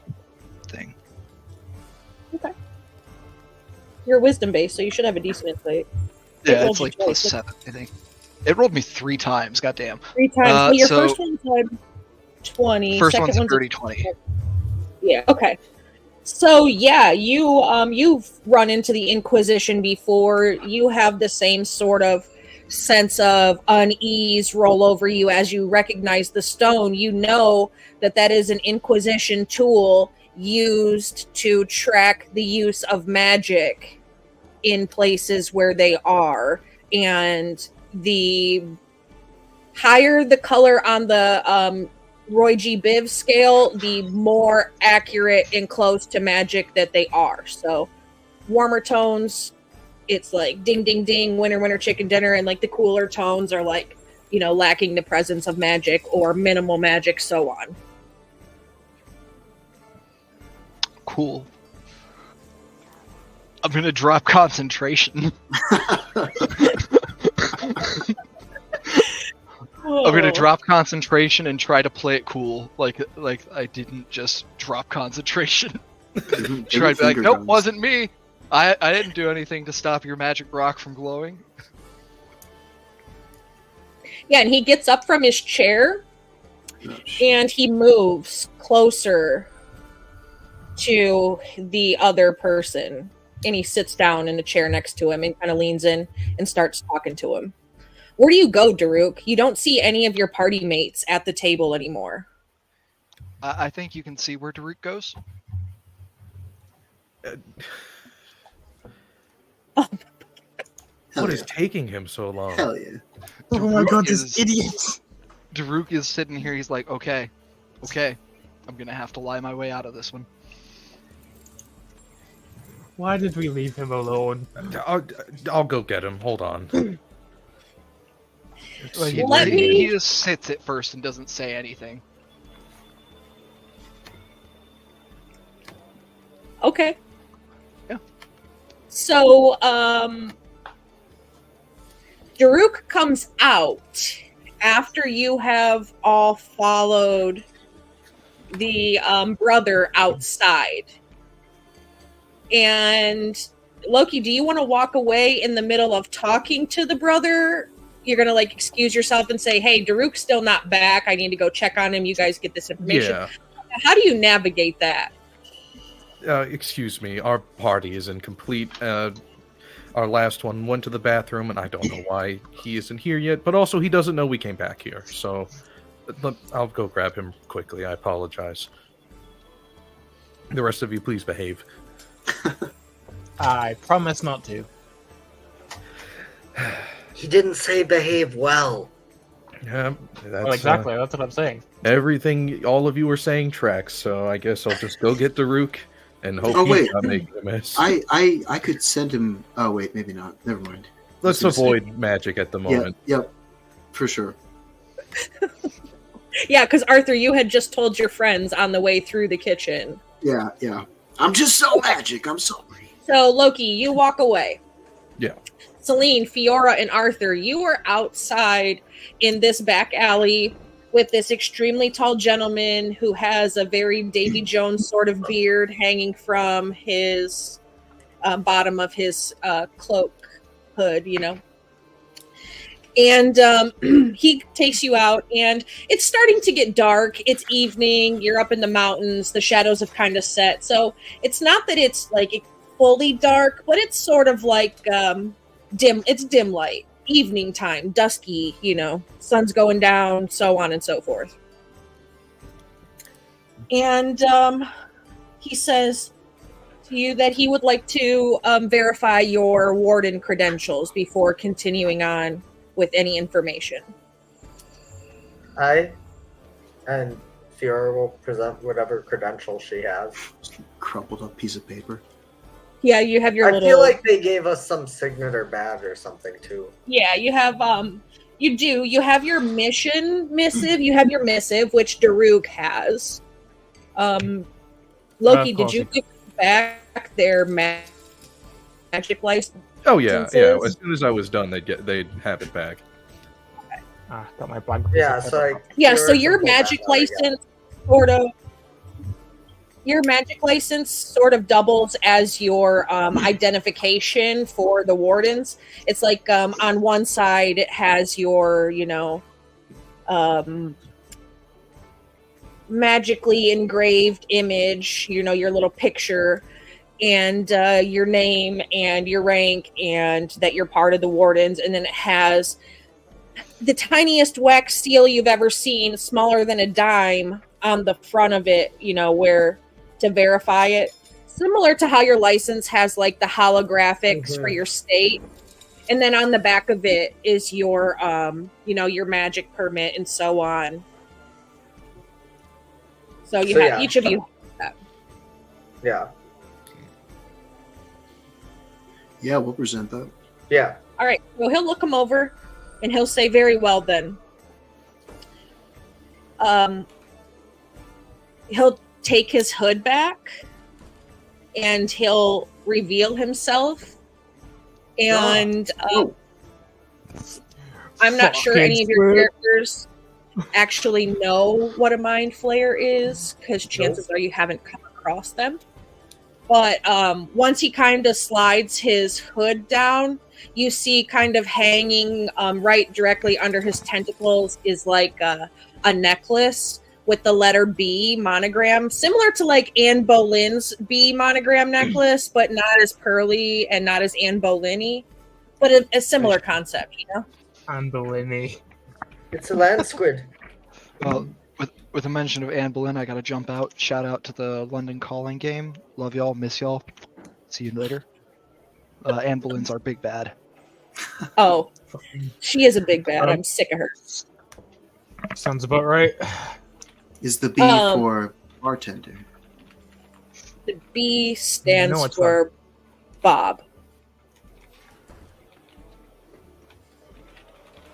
thing. Okay. You're wisdom based, so you should have a decent insight. Yeah, it's like plus 7, I think. It rolled me 3 times, goddamn. 3 times. Well, your first one's had 20. First second one's a one's dirty 20. Yeah, okay. So yeah, you've run into the Inquisition before. You have the same sort of sense of unease roll over you as you recognize the stone. You know that is an Inquisition tool used to track the use of magic in places where they are, and the higher the color on the Roy G. Biv scale, the more accurate and close to magic that they are. So warmer tones, it's like ding ding ding, winner winner chicken dinner, and like the cooler tones are like, lacking the presence of magic or minimal magic, so on. Cool. I'm gonna drop concentration. I'm gonna drop concentration and try to play it cool, like I didn't just drop concentration. Try to be like, nope, wasn't me. I didn't do anything to stop your magic rock from glowing. Yeah, and he gets up from his chair, and he moves closer to the other person. And he sits down in the chair next to him and kind of leans in and starts talking to him. Where do you go, Daruk? You don't see any of your party mates at the table anymore. I think you can see where Daruk goes. What is taking him so long? Hell yeah. Oh my god, this idiot! Daruk is sitting here, he's like, okay, I'm gonna have to lie my way out of this one. Why did we leave him alone? I'll go get him. Hold on. He just sits at first and doesn't say anything. Okay. Yeah. So, Daruk comes out after you have all followed the brother outside. And Loki, do you want to walk away in the middle of talking to the brother? You're going to excuse yourself and say, hey, Daruk's still not back. I need to go check on him. You guys get this information. Yeah. How do you navigate that? Excuse me. Our party is incomplete. Our last one went to the bathroom, and I don't know why he isn't here yet. But also, he doesn't know we came back here. So I'll go grab him quickly. I apologize. The rest of you, please behave. I promise not to. He didn't say behave well. Yeah, Well, exactly. That's what I'm saying. Everything all of you are saying tracks, so I guess I'll just go get Daruk and hope he's not making a mess. I could send him. Oh wait, maybe not. Never mind. Let's avoid magic at the moment. Yep, for sure. Yeah, because Arthur, you had just told your friends on the way through the kitchen. Yeah. I'm just so magic. I'm sorry. So, Loki, you walk away. Yeah. Celine, Fiora, and Arthur, you are outside in this back alley with this extremely tall gentleman who has a very Davy Jones sort of beard hanging from his bottom of his cloak hood, And he takes you out, and it's starting to get dark. It's evening. You're up in the mountains. The shadows have kind of set. So it's not that it's fully dark, but it's sort of dim. It's dim light. evening time, dusky, sun's going down, so on and so forth. And he says to you that he would like to verify your warden credentials before continuing on with any information. And Fiora will present whatever credentials she has. Just a crumpled up piece of paper. Yeah, you have your I little... feel like they gave us some signet or badge or something too. Yeah, you have you do. You have your mission missive. You have your missive, which Daruk has. Loki, did you give back their magic license? Oh yeah. As soon as I was done, they'd have it back. Got my black. Yeah, so so your magic license your magic license sort of doubles as your identification for the wardens. It's like on one side it has your, magically engraved image, your little picture, and your name and your rank and that you're part of the wardens. And then it has the tiniest wax seal you've ever seen, smaller than a dime, on the front of it, where to verify it, similar to how your license has like the holographics for your state, and then on the back of it is your your magic permit and so on. So each of you have that. Yeah, we'll present that. Yeah. All right, so he'll look him over and he'll say, very well then. He'll take his hood back and he'll reveal himself. And I'm not sure any of your characters actually know what a mind flayer is, because chances are you haven't come across them. But once he kind of slides his hood down, you see kind of hanging right directly under his tentacles is like a necklace with the letter B monogram, similar to like Anne Boleyn's B monogram necklace, but not as pearly and not as Anne Boleyn-y, but a similar concept, Anne Boleyn-y. It's a land squid. Well, with a mention of Anne Boleyn, I gotta jump out. Shout out to the London Calling game. Love y'all, miss y'all. See you later. Anne Boleyn's our big bad. Oh, she is a big bad. I'm sick of her. Sounds about right. Is the B for bartender? The B stands for Bob.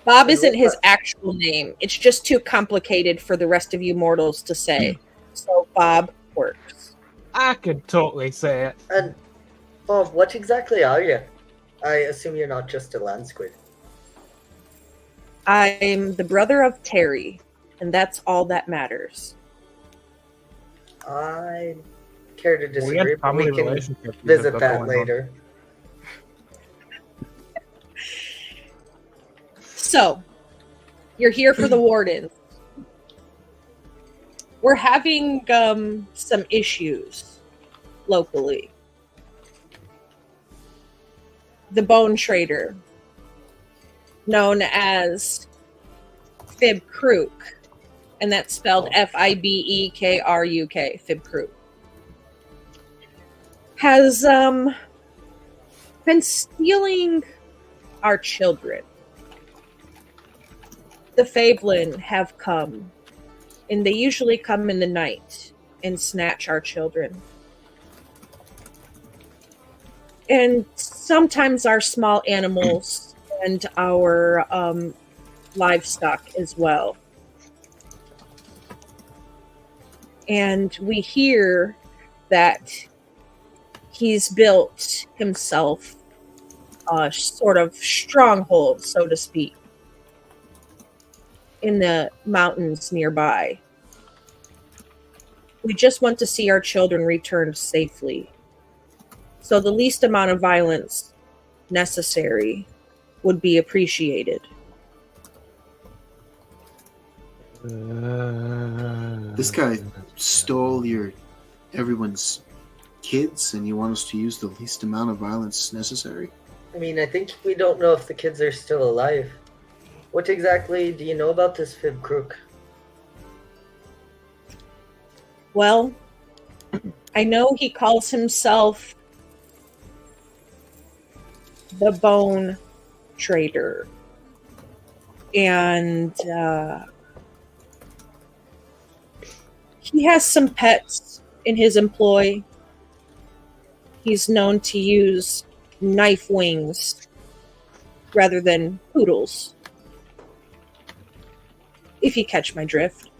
Bob isn't his actual name. It's just too complicated for the rest of you mortals to say. So Bob works. I could totally say it. And Bob, what exactly are you? I assume you're not just a land squid. I'm the brother of Terry, and that's all that matters. I care to disagree, but family we can relationships visit that that going later. So, you're here for the wardens. We're having some issues locally. The Bone Trader, known as Fib Kruk, and that's spelled Fibekruk, Fib Kruk, has been stealing our children. The Favelin have come, and they usually come in the night and snatch our children. And sometimes our small animals and our livestock as well. And we hear that he's built himself a sort of stronghold, so to speak, in the mountains nearby. We just want to see our children returned safely. So the least amount of violence necessary would be appreciated. This guy stole everyone's kids, and you want us to use the least amount of violence necessary? I mean, I think we don't know if the kids are still alive. What exactly do you know about this Fib Crook? Well, I know he calls himself the Bone Trader. And he has some pets in his employ. He's known to use knife wings rather than poodles. If you catch my drift.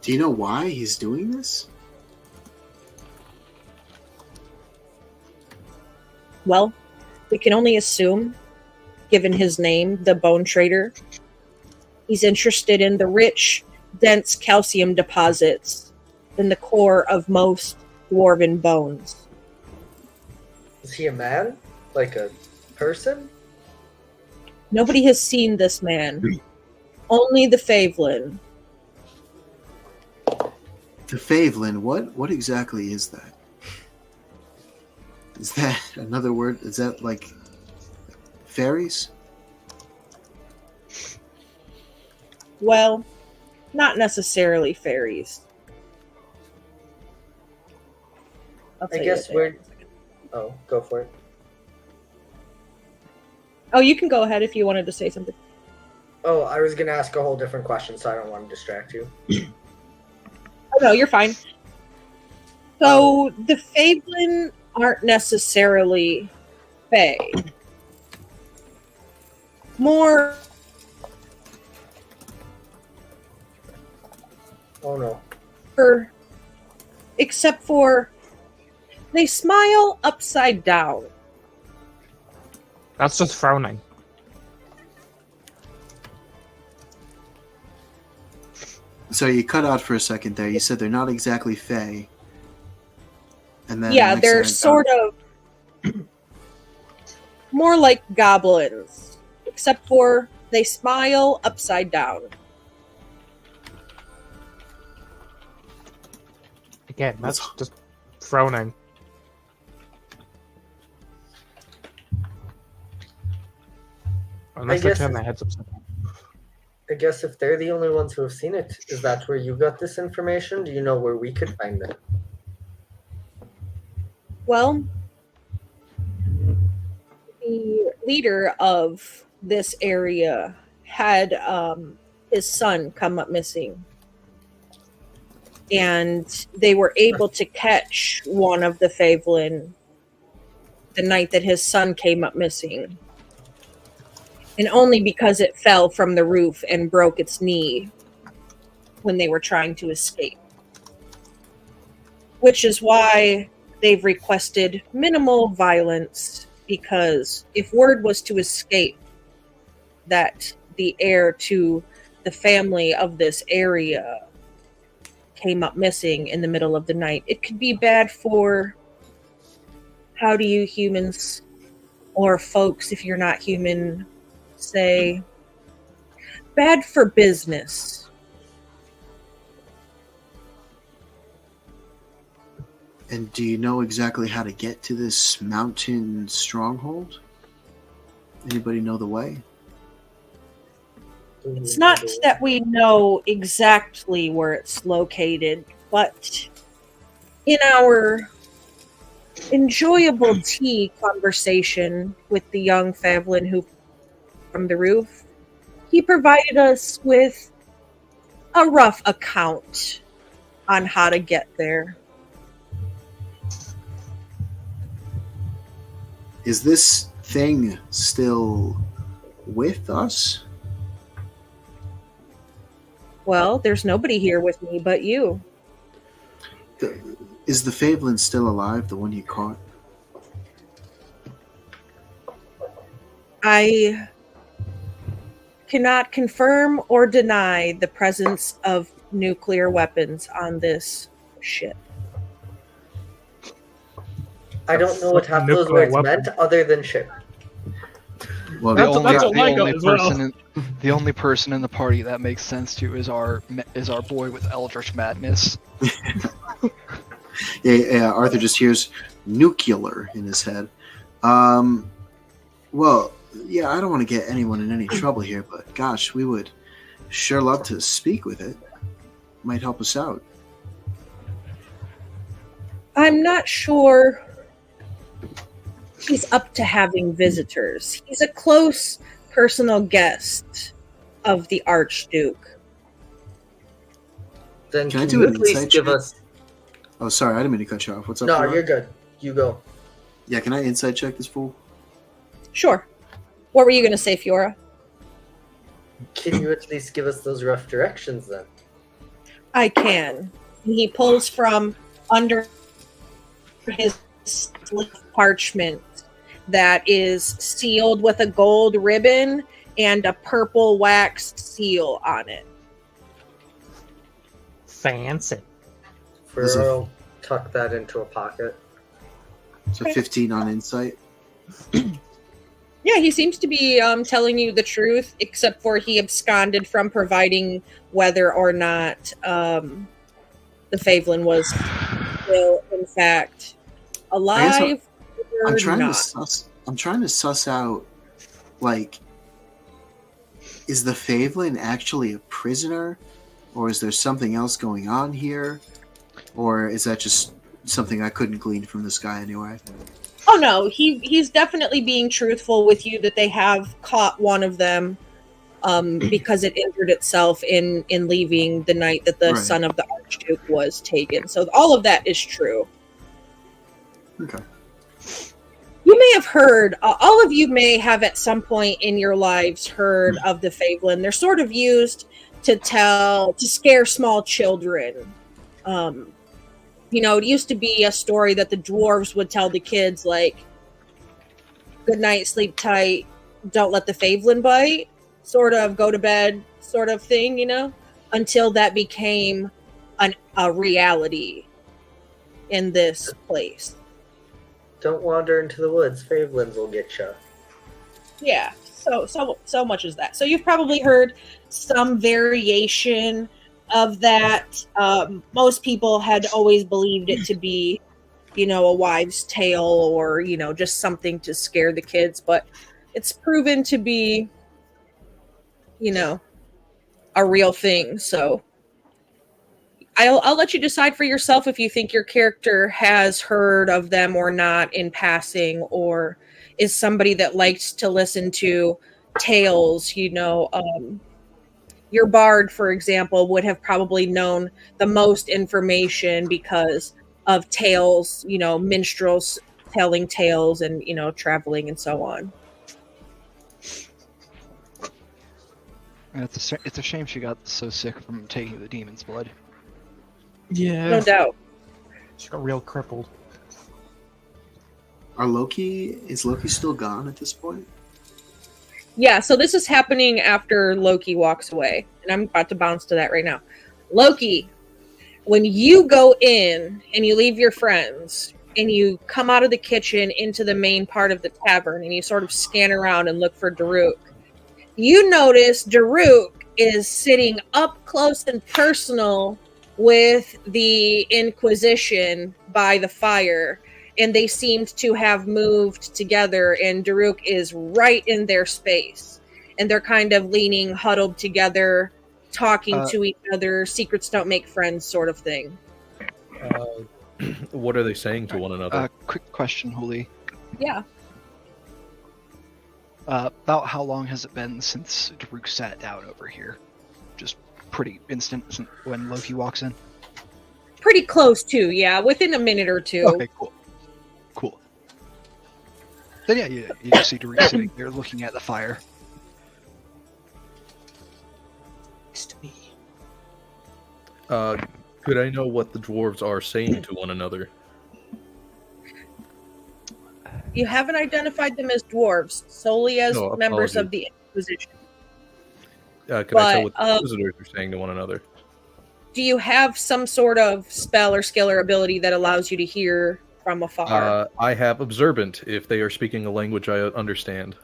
Do you know why he's doing this? Well, we can only assume, given his name, the Bone Trader, he's interested in the rich, dense calcium deposits in the core of most dwarven bones. Is he a man? Like a person? Nobody has seen this man. Only the Favelin. The Favelin, what exactly is that? Is that another word? Is that like fairies? Well, not necessarily fairies. I guess we're... Oh, go for it. Oh, you can go ahead if you wanted to say something. Oh, I was going to ask a whole different question, so I don't want to distract you. Oh, no, you're fine. So, the Favelin aren't necessarily fae. More... Oh, no. Except for... They smile upside down. That's just frowning. So you cut out for a second there. You said they're not exactly fae. And then Yeah, they're sort of more like goblins. Except for they smile upside down. Again, that's just frowning. Unless they turn their heads upside down. I guess if they're the only ones who have seen it, is that where you got this information? Do you know where we could find it? Well, the leader of this area had his son come up missing. And they were able to catch one of the Favelin the night that his son came up missing. And only because it fell from the roof and broke its knee when they were trying to escape. Which is why they've requested minimal violence, because if word was to escape that the heir to the family of this area came up missing in the middle of the night, it could be bad for, how do you humans or folks, if you're not human, say, bad for business. And do you know exactly how to get to this mountain stronghold? Anybody know the way? It's not that we know exactly where it's located, but in our enjoyable tea conversation with the young Favelin who from the roof, he provided us with a rough account on how to get there. Is this thing still with us? Well, there's nobody here with me but you. Is the Favelin still alive, the one you caught? I cannot confirm or deny the presence of nuclear weapons on this ship. I don't know what half those words meant other than ship. Well, the only person in the party that makes sense to is our boy with Eldritch Madness. Yeah, Arthur just hears, nuclear in his head. Well, yeah, I don't want to get anyone in any trouble here, but gosh, we would sure love to speak with it. Might help us out. I'm not sure he's up to having visitors. He's a close personal guest of the Archduke. Then Can I can do you an at least insight give check? us? Oh, sorry, I didn't mean to cut you off. What's up? No, Laura? you're good. You go. Yeah, can I insight check this fool? Sure. What were you going to say, Fiora? Can you at least give us those rough directions then? I can. He pulls from under his parchment that is sealed with a gold ribbon and a purple waxed seal on it. Fancy. Furrow, tuck that into a pocket. So 15 on insight. Yeah, he seems to be telling you the truth, except for he absconded from providing whether or not the Favelin was still, in fact, alive or I'm trying not. to suss out, like, is the Favelin actually a prisoner, or is there something else going on here, or is that just something I couldn't glean from this guy anyway? Oh no, he's definitely being truthful with you that they have caught one of them because it injured itself in leaving the night that the son of the Archduke was taken. So all of that is true. Okay. You may have heard, all of you may have at some point in your lives heard of the Favelin. They're sort of used to scare small children. You know, it used to be a story that the dwarves would tell the kids, like, good night, sleep tight, don't let the Favelin bite, sort of go to bed sort of thing, you know, until that became a reality in this place. Don't wander into the woods. Favelins will get you. Yeah, so much as that. So you've probably heard some variation of that. Most people had always believed it to be, you know, a wives' tale or, you know, just something to scare the kids, but it's proven to be, you know, a real thing. So I'll let you decide for yourself if you think your character has heard of them or not in passing, or is somebody that likes to listen to tales, you know. Your bard, for example, would have probably known the most information because of tales, you know, minstrels telling tales and, you know, traveling and so on. It's a shame she got so sick from taking the demon's blood. Yeah. No doubt. She got real crippled. Is Loki still gone at this point? Yeah, so this is happening after Loki walks away. And I'm about to bounce to that right now. Loki, when you go in and you leave your friends and you come out of the kitchen into the main part of the tavern and you sort of scan around and look for Daruk, you notice Daruk is sitting up close and personal with the Inquisition by the fire. And they seemed to have moved together, and Daruk is right in their space. And they're kind of leaning, huddled together, talking to each other, secrets don't make friends sort of thing. What are they saying to one another? Quick question, Holy. Yeah. About how long has it been since Daruk sat down over here? Just pretty instant when Loki walks in? Pretty close, too, yeah. Within a minute or two. Okay, cool. Then yeah, you just see Daruk sitting there looking at the fire. Nice to me. Could I know what the dwarves are saying to one another? You haven't identified them as dwarves, solely as members apologies. of the Inquisition. Can I tell what the visitors are saying to one another? Do you have some sort of spell or skill or ability that allows you to hear from afar? I have observant if they are speaking a language I understand.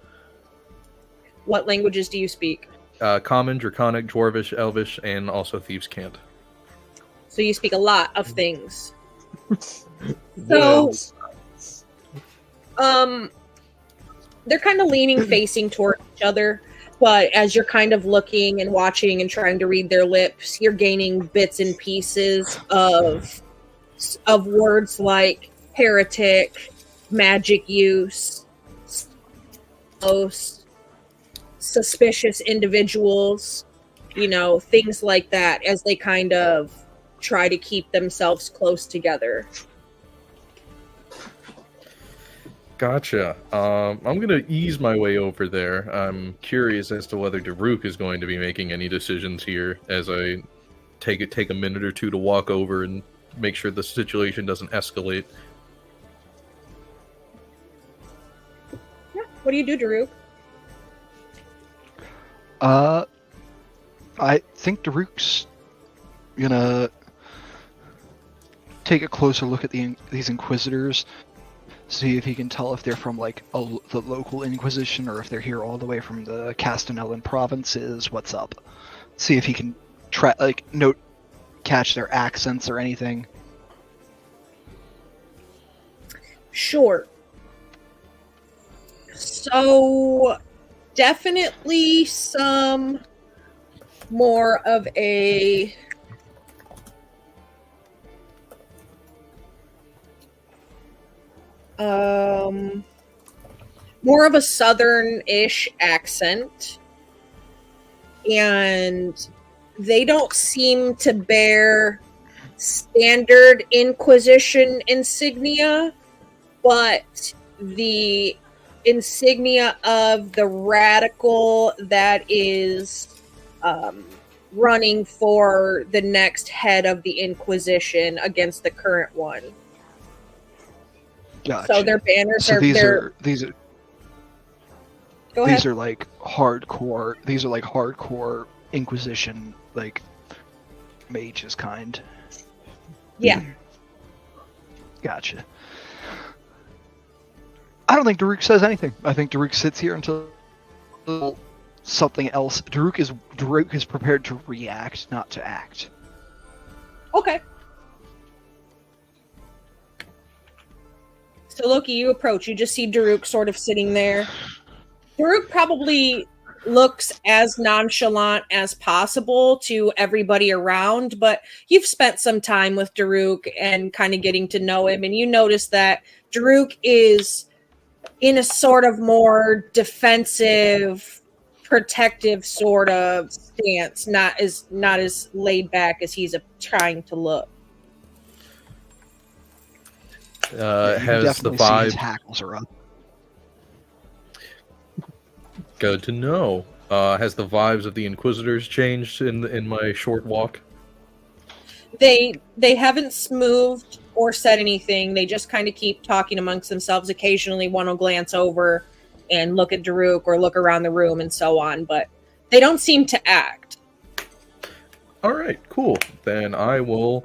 What languages do you speak? Common, Draconic, Dwarvish, Elvish, and also Thieves' Cant. So you speak a lot of things. So They're kind of leaning facing toward each other, but as you're kind of looking and watching and trying to read their lips, you're gaining bits and pieces of words like heretic, magic use, suspicious individuals, things like that, as they kind of try to keep themselves close together. Gotcha. I'm gonna ease my way over there. I'm curious as to whether Daruk is going to be making any decisions here as I take a minute or two to walk over and make sure the situation doesn't escalate. Yeah. What do you do, Daruk? I think Daruk's gonna take a closer look at these Inquisitors, see if he can tell if they're from like the local Inquisition or if they're here all the way from the Castanelan provinces. What's up? See if he can catch their accents or anything. Sure. So definitely some more of a southern-ish accent, and they don't seem to bear standard Inquisition insignia, but the insignia of the radical that is running for the next head of the Inquisition against the current one. Gotcha. So their banners so are these Go ahead. These are like hardcore. These are like hardcore Inquisition, like mages kind. Yeah. Gotcha. I don't think Daruk says anything. I think Daruk sits here until something else. Daruk is prepared to react, not to act. Okay. So Loki, you approach. You just see Daruk sort of sitting there. Daruk probably looks as nonchalant as possible to everybody around, but you've spent some time with Daruk and kind of getting to know him, and you notice that Daruk is in a sort of more defensive, protective sort of stance, not as laid back as he's trying to look. Has the vibe? His hackles are up. Good to know. Has the vibes of the Inquisitors changed in my short walk? They haven't moved or said anything. They just kind of keep talking amongst themselves. Occasionally one will glance over and look at Daruk or look around the room and so on, but they don't seem to act. All right, cool. Then I will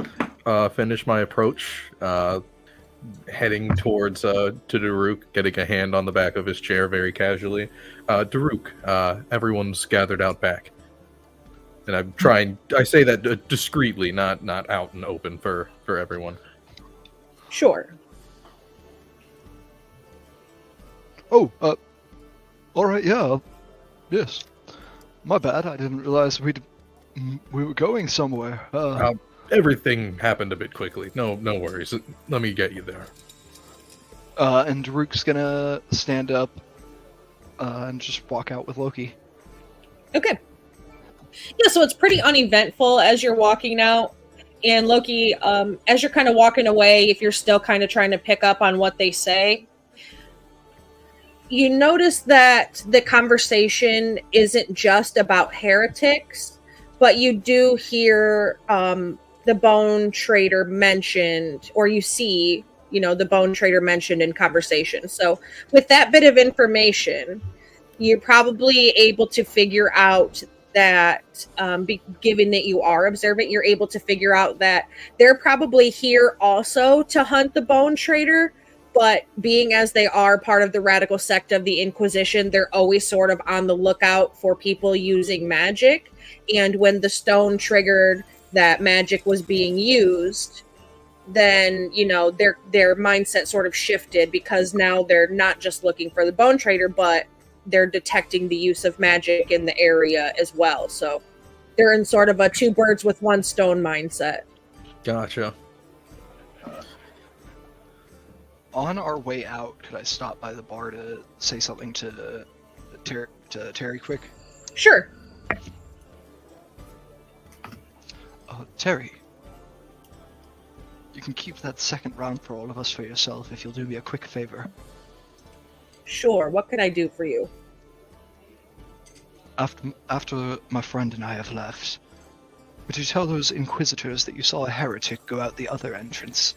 finish my approach, heading towards to Daruk, getting a hand on the back of his chair very casually. Daruk, everyone's gathered out back. And I say that discreetly, not out and open for everyone. Sure. Oh, all right, yeah, yes. My bad. I didn't realize we were going somewhere. Everything happened a bit quickly. No worries. Let me get you there. And Daruk's gonna stand up and just walk out with Loki. Okay. Yeah, so it's pretty uneventful as you're walking out. And Loki, as you're kind of walking away, if you're still kind of trying to pick up on what they say, you notice that the conversation isn't just about heretics, but you do hear the Bone Trader mentioned, or you see, the Bone Trader mentioned in conversation. So with that bit of information, you're probably able to figure out that, given that you are observant, you're able to figure out that they're probably here also to hunt the Bone Trader, but being as they are part of the radical sect of the Inquisition, they're always sort of on the lookout for people using magic. And when the stone triggered that magic was being used, then, you know, their mindset sort of shifted, because now they're not just looking for the bone trader, but they're detecting the use of magic in the area as well. So they're in sort of a two birds with one stone mindset. Gotcha. On our way out, could I stop by the bar to say something to Terry quick? Sure. Terry, you can keep that second round for all of us for yourself if you'll do me a quick favor. Sure. What can I do for you? After my friend and I have left, would you tell those inquisitors that you saw a heretic go out the other entrance?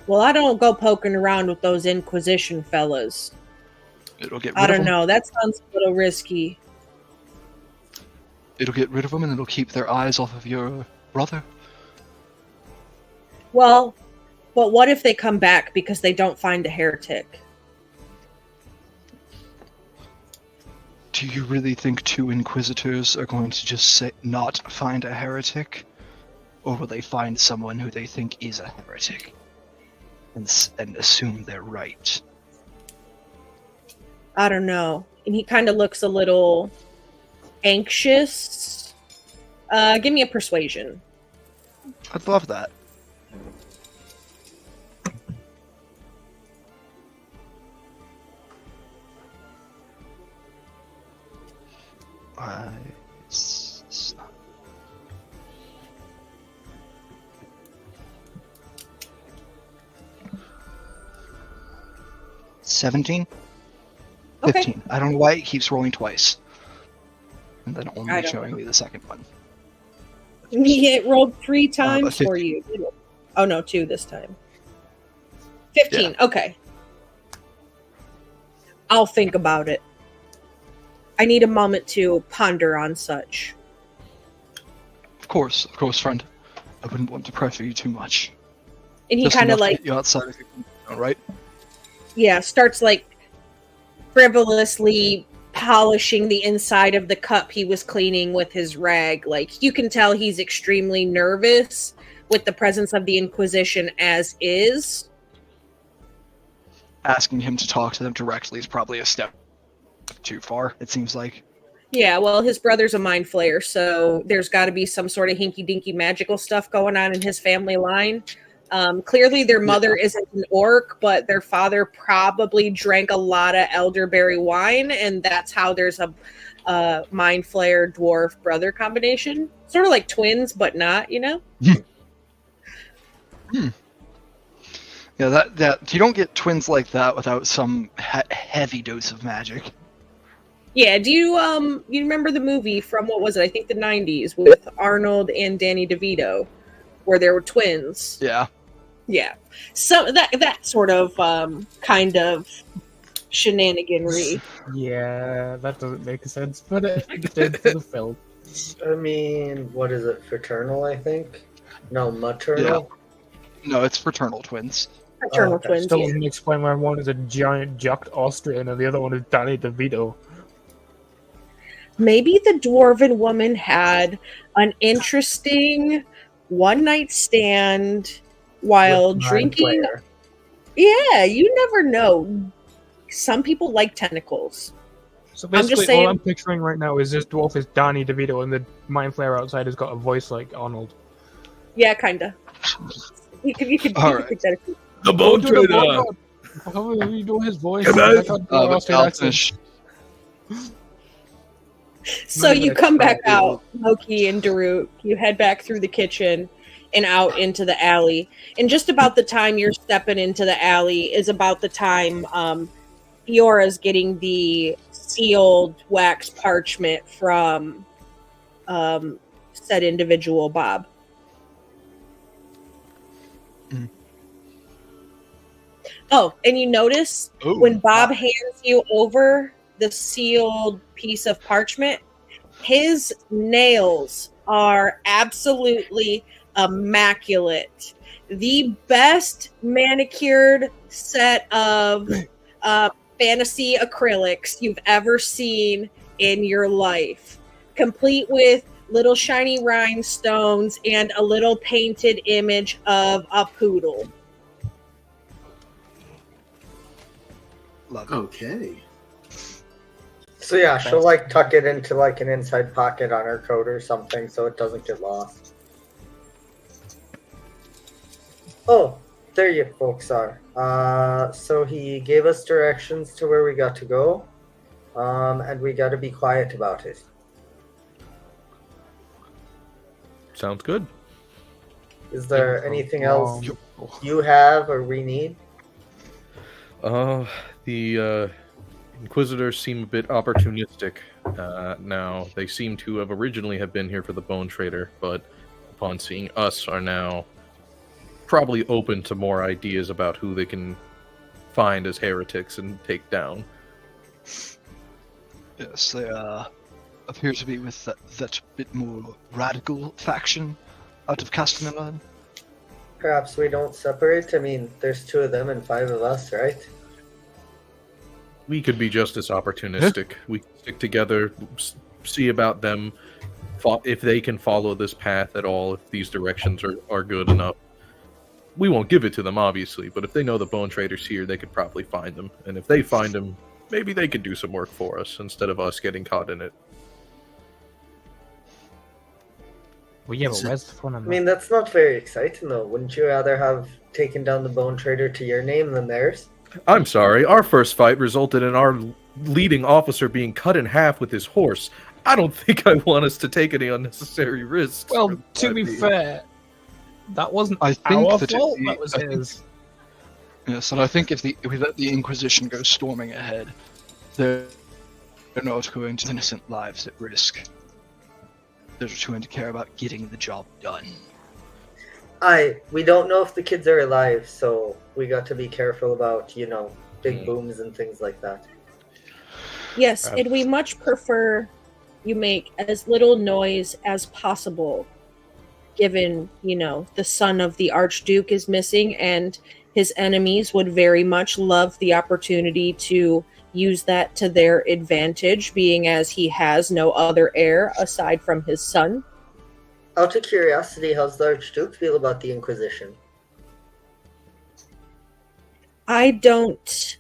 Well, I don't go poking around with those Inquisition fellas. It'll get rid I of don't them. know. That sounds a little risky. It'll get rid of them and it'll keep their eyes off of your brother. Well, but what if they come back because they don't find a heretic? Do you really think two inquisitors are going to just not find a heretic? Or will they find someone who they think is a heretic and assume they're right? I don't know. And he kind of looks a little anxious. Give me a persuasion. I'd love that. It's not. $17? Okay. 15. I don't know why it keeps rolling twice. And then I only don't showing know. me the second one. It rolled 3 times for 15. you. Oh no, 2 this time. 15. Yeah. Okay. I'll think about it. I need a moment to ponder on such. Of course, friend. I wouldn't want to pressure you too much. And he Just kind of enough to like, get you outside of your comfort zone, right? yeah, starts like frivolously polishing the inside of the cup he was cleaning with his rag. Like, you can tell he's extremely nervous with the presence of the Inquisition as is. Asking him to talk to them directly is probably a step too far, it seems like. Yeah, well, his brother's a mind flayer, so there's got to be some sort of hinky-dinky magical stuff going on in his family line. Clearly, their mother isn't an orc, but their father probably drank a lot of elderberry wine, and that's how there's a mind flayer dwarf brother combination. Sort of like twins, but not, you know? Yeah, that you don't get twins like that without some heavy dose of magic. Yeah, do you remember the movie from, what was it, I think the 90s, with Arnold and Danny DeVito, where there were twins? Yeah. Yeah. So that sort of kind of shenaniganry. Yeah, that doesn't make sense, but it did for the film. I mean, what is it? Fraternal, I think? No, maternal? No, it's fraternal twins. Fraternal okay. twins, Still yeah. doesn't explain why one is a giant jucked Austrian and the other one is Danny DeVito. Maybe the dwarven woman had an interesting one-night stand while With mind drinking. flayer. Yeah, you never know. Some people like tentacles. So I'm just basically, saying- all I'm picturing right now is this dwarf is Danny DeVito and the mind flayer outside has got a voice like Arnold. Yeah, kinda. You could All right. pick that up. The bone trader. How do you do his voice? Come on. I can't do an Austrian accent. So Maybe you that's come back probably- out, Loki and Daruk. You head back through the kitchen and out into the alley. And just about the time you're stepping into the alley is about the time Fiora's getting the sealed wax parchment from said individual, Bob. Mm. Oh, and you notice Ooh. when Bob hands you over the sealed piece of parchment, his nails are absolutely immaculate. The best manicured set of fantasy acrylics you've ever seen in your life, complete with little shiny rhinestones, and a little painted image of a poodle. Love it. Okay. So yeah, she'll like tuck it into like an inside pocket on her coat or something so it doesn't get lost. Oh, there you folks are. So he gave us directions to where we got to go. And we got to be quiet about it. Sounds good. Is there anything else you have or we need? The Inquisitors seem a bit opportunistic now. They seem to have originally have been here for the Bone Trader, but upon seeing us are now probably open to more ideas about who they can find as heretics and take down. Yes, they appear to be with that bit more radical faction out of Castellan. Perhaps we don't separate. I mean, there's 2 of them and 5 of us, right? We could be just as opportunistic. We stick together, see about them, if they can follow this path at all, if these directions are good enough. We won't give it to them, obviously, but if they know the Bone Trader's here, they could probably find them. And if they find them, maybe they could do some work for us instead of us getting caught in it. Well, yeah, but where's the fun in I that? mean, that's not very exciting, though. Wouldn't you rather have taken down the Bone Trader to your name than theirs? I'm sorry, our first fight resulted in our leading officer being cut in half with his horse. I don't think I want us to take any unnecessary risks. Well, to be fair, that wasn't I think our that fault, that was his. Yes, and I think if we let the Inquisition go storming ahead, they're not going to innocent lives at risk. They're just going to care about getting the job done. We don't know if the kids are alive, so we got to be careful about, big booms and things like that. Yes, and we much prefer you make as little noise as possible, given, the son of the Archduke is missing, and his enemies would very much love the opportunity to use that to their advantage, being as he has no other heir aside from his son. Out of curiosity, how's the Archduke feel about the Inquisition? I don't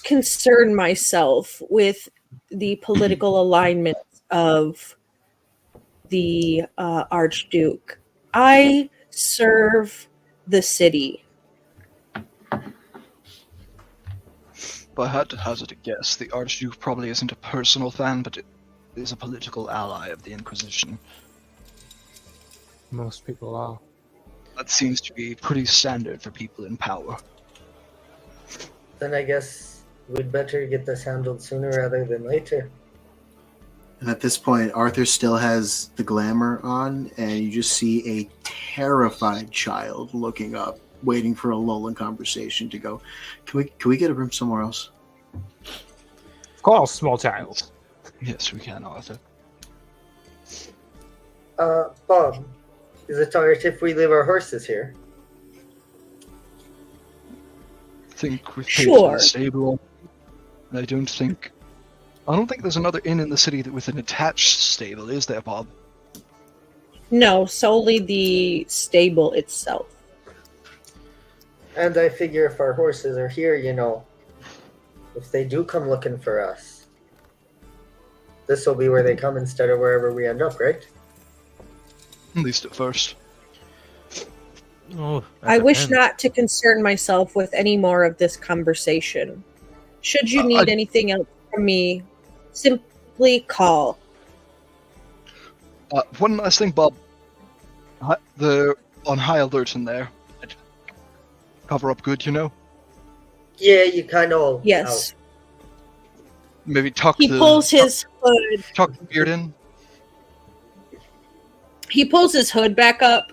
concern myself with the political alignment of the Archduke. I serve the city. If I had to hazard a guess, the Archduke probably isn't a personal fan, but is a political ally of the Inquisition. Most people are. That seems to be pretty standard for people in power. Then I guess we'd better get this handled sooner rather than later. And at this point, Arthur still has the glamour on, and you just see a terrified child looking up, waiting for a lull in conversation to go, can we get a room somewhere else? Of course, small child. Yes, we can, Arthur. Bob, is it alright if we leave our horses here? I think we've paid Sure. for the stable. And I don't think there's another inn in the city with an attached stable, is there, Bob? No, solely the stable itself. And I figure if our horses are here, if they do come looking for us, this will be where they come instead of wherever we end up, right? At least at first. Oh, I wish not to concern myself with any more of this conversation. Should you need anything else from me, simply call. One last thing, Bob. They're on high alert in there. Cover up good, Yeah, you kind of. Yes. Maybe tuck He pulls his hood. tuck the beard in. He pulls his hood back up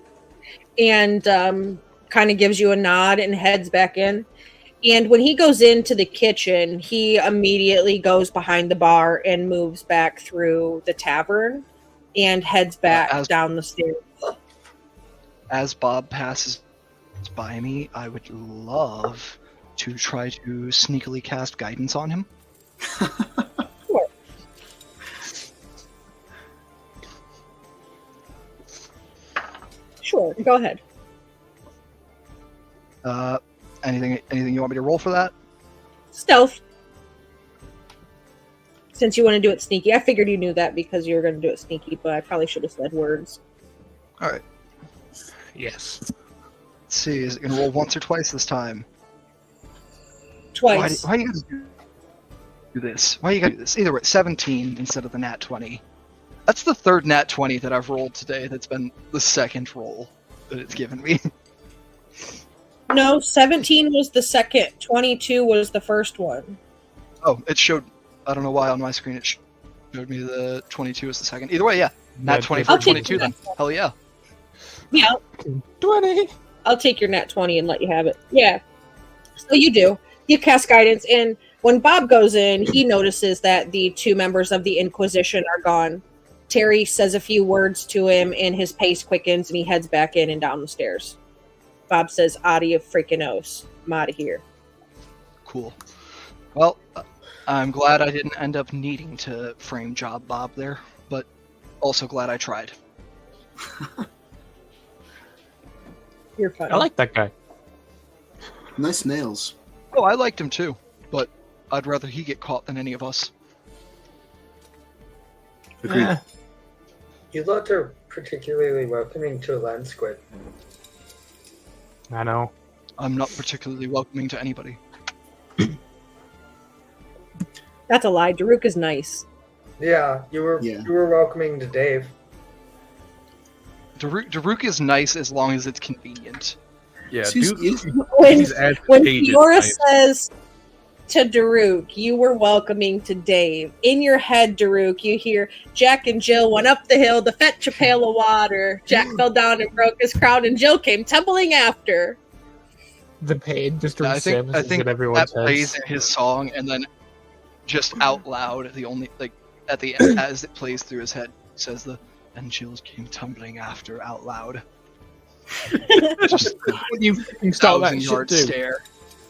and kind of gives you a nod and heads back in. And when he goes into the kitchen, he immediately goes behind the bar and moves back through the tavern and heads back down the stairs. As Bob passes by me, I would love to try to sneakily cast guidance on him. Sure. go ahead. Anything you want me to roll for that? Stealth. Since you want to do it sneaky. I figured you knew that because you were going to do it sneaky, but I probably should have said words. All right. Yes. Let's see. Is it going to roll once or twice this time? Twice. Why you got to do this? Why you got to do this? Either way, 17 instead of the nat 20. That's the third nat 20 that I've rolled today. That's been the second roll that it's given me. No, 17 was the second. 22 was the first one. Oh, it showed. I don't know why on my screen it showed me the 22 as the second. Either way, yeah. Nat 20 for 22 then. Hell yeah. Yeah. 20. I'll take your nat 20 and let you have it. Yeah. So you do. You cast guidance, and when Bob goes in, he notices that the two members of the Inquisition are gone. Terry says a few words to him, and his pace quickens, and he heads back in and down the stairs. Bob says, "Adia freaking os. I'm out of here." Cool. Well, I'm glad I didn't end up needing to frame job Bob there, but also glad I tried. You're funny. I like that guy. Nice nails. Oh, I liked him too, but I'd rather he get caught than any of us. Agreed. Eh. You lot are particularly welcoming to a land squid. I know. I'm not particularly welcoming to anybody. That's a lie. Daruk is nice. Yeah, you were welcoming to Dave. Daruk is nice as long as it's convenient. Yeah, He's- dude. he's- When He's advantageous, Fiora nice. says to Daruk, "You were welcoming to Dave," in your head, Daruk, you hear Jack and Jill went up the hill to fetch a pail of water. Jack fell down and broke his crown, and Jill came tumbling after. The pain just I think in that everyone's plays heads. in his song, and then just out loud, the only at the end as it plays through his head, says "and Jill came tumbling after" out loud. Just When you start that 1,000-yard shit too. stare.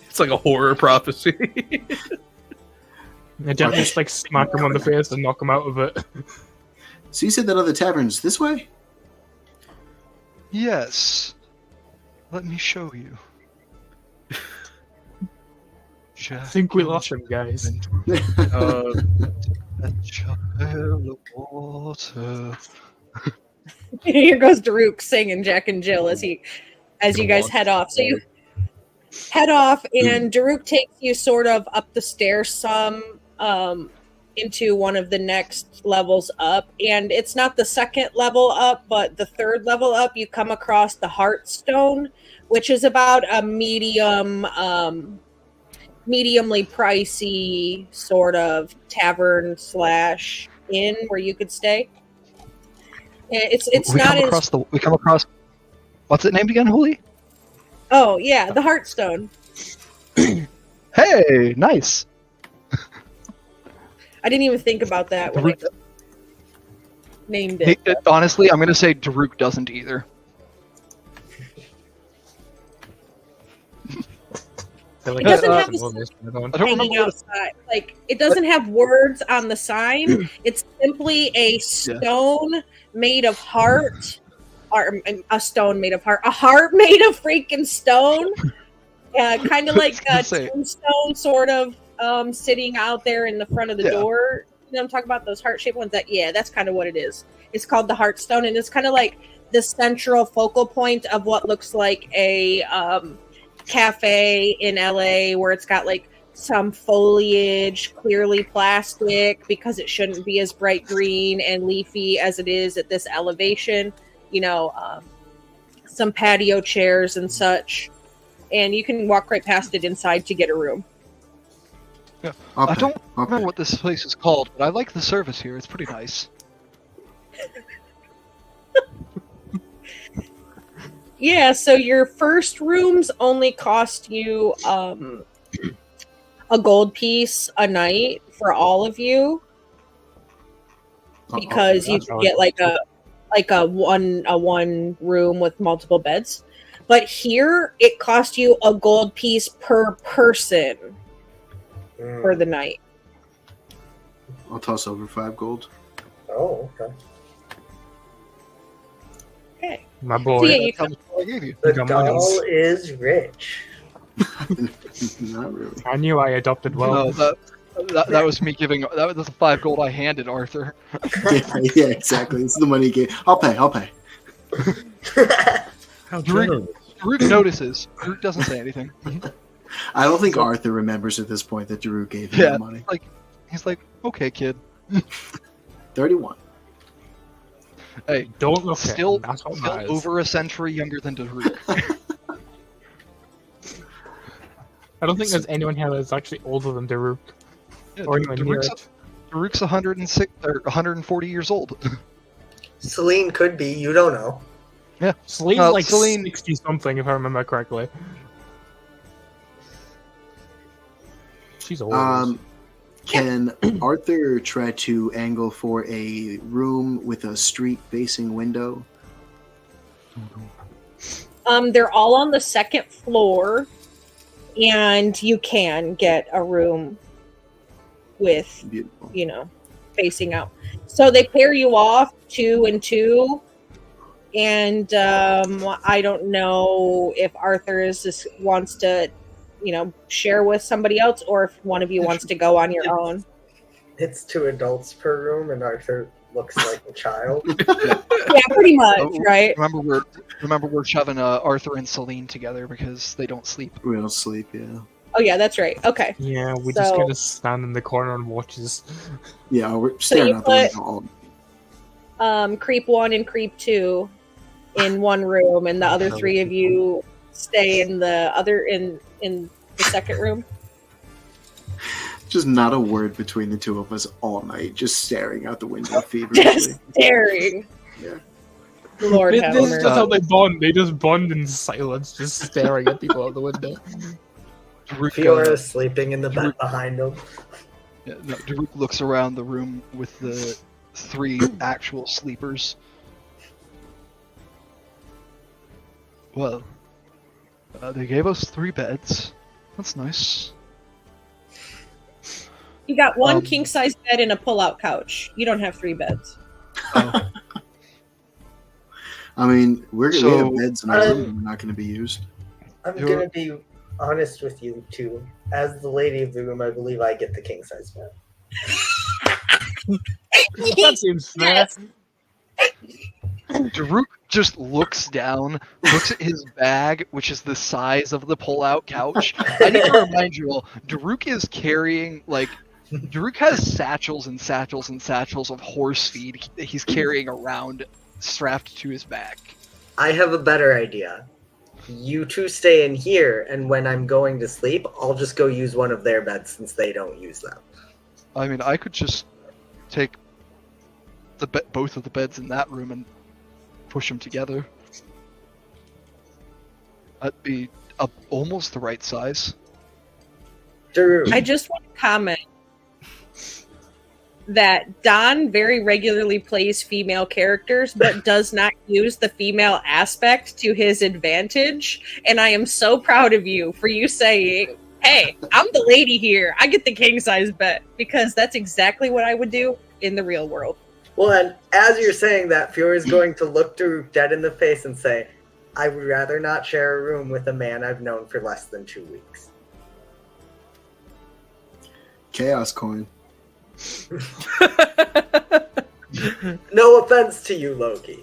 It's like a horror prophecy. And Jack just like smack him on the face and knock him out of it. So you said that other tavern's this way? Yes. Let me show you. I think we lost him, guys. Water. Here goes Daruk singing Jack and Jill as you guys head off. So you head off, and Daruk takes you sort of up the stairs some into one of the next levels up, and it's not the second level up, but the third level up. You come across the Heartstone, which is about a mediumly pricey sort of tavern / inn where you could stay. It's We come across. What's it named again, Holy? Oh yeah, the Heartstone. Hey, nice. I didn't even think about that when I named it. Honestly, I'm gonna say Daruk doesn't either. It doesn't have I don't hanging remember what outside. Like it doesn't have words on the sign. It's simply a stone made of heart, or a stone made of heart, a heart made of freaking stone. Kind of like a tombstone, sort of sitting out there in the front of the door. You know, I'm talking about those heart-shaped ones. That's kind of what it is. It's called the Heartstone, and it's kind of like the central focal point of what looks like a cafe in LA, where it's got like some foliage, clearly plastic, because it shouldn't be as bright green and leafy as it is at this elevation. You know, some patio chairs and such, and you can walk right past it inside to get a room. Yeah. I don't remember what this place is called, but I like the service here. It's pretty nice. Yeah, so your first rooms only cost you a gold piece a night for all of you, because you get like a one room with multiple beds. But here it costs you a gold piece per person for the night. I'll toss over 5 gold. Oh, okay. Okay. My So boy. yeah, you How much I gave you? The got doll monies. is rich. Not really. I knew I adopted well. No, that was me giving. That was the 5 gold I handed Arthur. Yeah, exactly. It's the money he gave. I'll pay. How Drink. generous. Daruk notices. Daruk doesn't say anything. I don't think Arthur remembers at this point that Drew gave him Yeah, the money. He's like, okay, kid. 31. Hey, Don't look at still, him. That's what still matters. over a century younger than Daruk. I don't think there's anyone here that's actually older than Daruk. Yeah, Or even near Daruk's, it. Daruk's 106 or 140 years old. Celine could be, you don't know. Celine's like Celine- 60 something, if I remember correctly. She's old. Can Arthur try to angle for a room with a street-facing window? They're all on the second floor, and you can get a room with, Beautiful. facing out. So they pair you off 2 and 2, and I don't know if Arthur wants to, share with somebody else, or if one of you wants to go on your own. It's 2 adults per room, and Arthur looks like a child. Yeah, pretty much, right? Remember we're shoving Arthur and Celine together because they don't sleep. We don't sleep, yeah. Oh yeah, that's right. Okay. Yeah, we just So- gotta stand in the corner and watch this. Yeah, we're staring you out the window all Creep 1 and creep 2 in one room, and the other 3 of you stay in the other in the second room. Just not a word between the two of us all night, just staring out the window Just feverishly. staring. Yeah. Lord have This is mercy. just how they bond. They just bond in silence, just staring at people out the window. Daruk, Fiora's sleeping in the bed behind him. Daruk looks around the room with the 3 actual sleepers. Well, they gave us 3 beds. That's nice. You got one Um, king size bed and a pull out couch. You don't have 3 beds. Oh, I mean, we have So- beds in our room that are not going to be used. I'm You're- gonna be honest with you too. As the lady of the room, I believe I get the king size bed. That seems fair. Yes. Daruk just looks down, looks at his bag, which is the size of the pull-out couch. I need to remind you all, Daruk is carrying, Daruk has satchels and satchels and satchels of horse feed he's carrying around, strapped to his back. I have a better idea. You two stay in here, and when I'm going to sleep, I'll just go use one of their beds since they don't use them. I mean, I could just take both of the beds in that room and push them together. That'd be almost the right size. Drew, I just want to comment that Don very regularly plays female characters, but does not use the female aspect to his advantage. And I am so proud of you for you saying, hey, I'm the lady here. I get the king size bed, because that's exactly what I would do in the real world. well, and as you're saying that, Fiora's going to look Drew dead in the face and say, I would rather not share a room with a man I've known for less than 2 weeks. Chaos coin. No offense to you, Loki.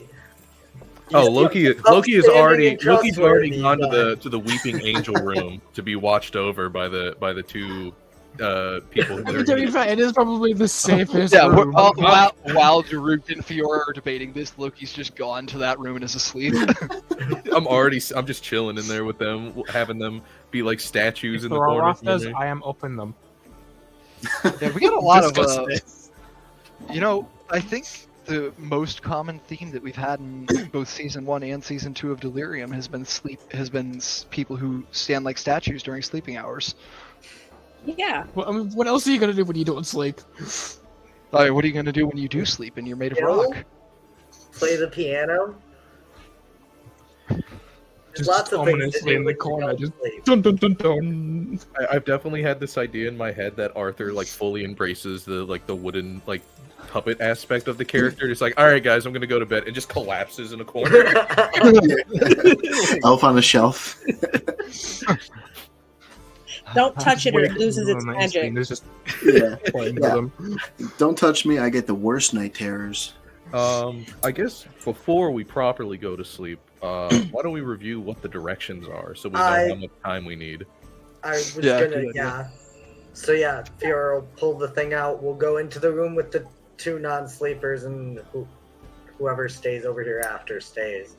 Oh, Loki is Upstanding already and Loki's already trustworthy, gone but- to the weeping angel room to be watched over by the 2 people. Who To be fair, it is probably the safest Yeah, room. while Daruk and Fiora are debating this, Loki's just gone to that room and is asleep. I'm just chilling in there with them, having them be like statues in the There are corner. rafters, I am up in them. Yeah, we got a lot Discuss of. this. I think the most common theme that we've had in both season 1 and season 2 of Delirium has been people who stand like statues during sleeping hours. Yeah. Well, I mean, what else are you gonna do when you don't sleep? What are you gonna do when you do sleep and you're made of Bill? rock? Play the piano. There's Just lots of things to ominously do in the when you corner, don't just sleep. dun dun dun dun. I've definitely had this idea in my head that Arthur like fully embraces the wooden puppet aspect of the character. It's like, all right, guys, I'm gonna go to bed, and just collapses in a corner. Elf on a shelf. Don't touch it or it loses its magic. There's just Yeah. playing with Yeah. them. Don't touch me. I get the worst night terrors. I guess before we properly go to sleep, why don't we review what the directions are so we know how much time we need? I was Yeah, gonna, good idea. yeah. So yeah, Fiora will pull the thing out. We'll go into the room with the 2 non-sleepers, and whoever stays over here after stays.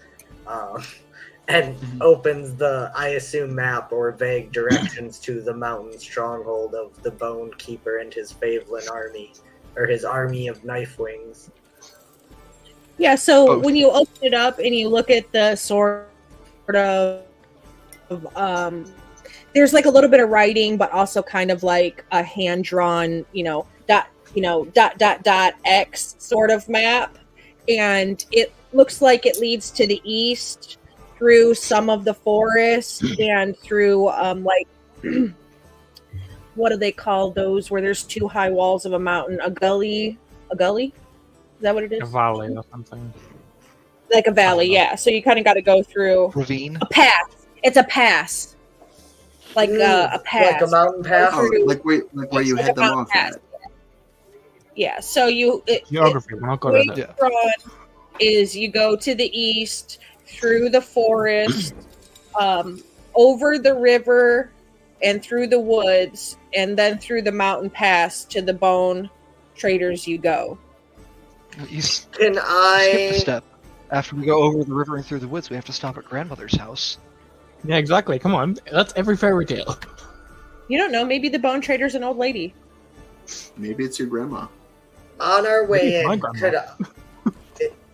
And opens the, I assume, map or vague directions to the mountain stronghold of the Bone Keeper and his Favelin army, or his army of knife wings. Yeah, so Both. when you open it up and you look at the sort of there's like a little bit of writing, but also kind of like a hand drawn, dot X sort of map. And it looks like it leads to the east through some of the forest and through what do they call those where there's 2 high walls of a mountain? A gully? Is that what it is? A valley or something. Like a valley, yeah. So you kind of got to go through Ravine. a pass. It's a pass, like a pass, Like a mountain pass? Oh, like where you Like head a them mountain off pass. at. Yeah. So Geography. We're not good at it. Yeah. is you go to the east through the forest, over the river, and through the woods, and then through the mountain pass to the Bone Traders. You go. You Can skip a I? step. After we go over the river and through the woods, we have to stop at grandmother's house. Yeah, exactly. Come on. That's every fairy tale. You don't know. Maybe the Bone Trader's an old lady. Maybe it's your grandma. On our way Maybe my in, grandma.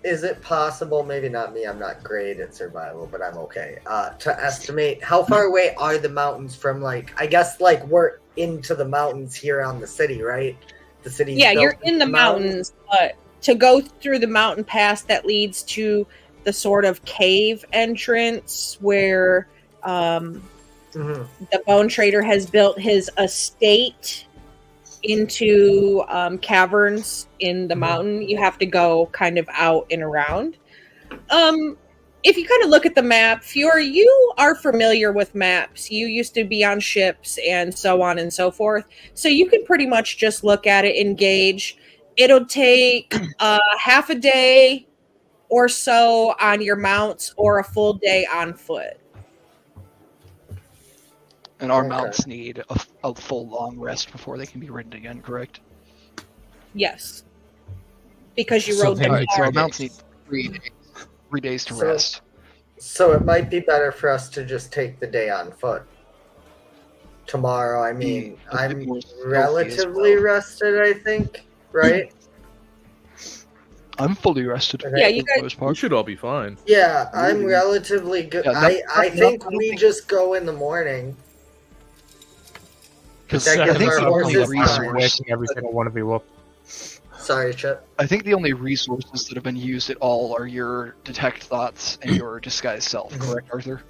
is it possible, maybe not me, I'm not great at survival, but I'm okay, to estimate how far away are the mountains from, like, I guess, like, we're into the mountains here on the city, right? The city. Yeah, you're in the mountains, but to go through the mountain pass that leads to the sort of cave entrance where Mhm. the Bone Trader has built his estate into caverns in the mountain. You have to go kind of out and around. If you kind of look at the map, Fiora, you are familiar with maps. You used to be on ships and so on and so forth. So you can pretty much just look at it, engage. It'll take half a day or so on your mounts or a full day on foot. And our Okay. mounts need a full long rest before they can be ridden again, correct? Yes. Because you So rode them then- So our hard. mounts need 3 days to So- rest. So it might be better for us to just take the day on foot. Tomorrow, I mean, a bit I'm more stealthy as relatively well. rested, I think, right? I'm fully rested. Okay. Yeah, you for the guys- most We part. should all be fine. Yeah, I'm relatively good. Yeah, I that- think I don't we think- just go in the morning. Because that I gives think our the only horses resource, Waking every single one of you up. Sorry, Chip. I think the only resources that have been used at all are your detect thoughts and your disguise self, correct, Arthur?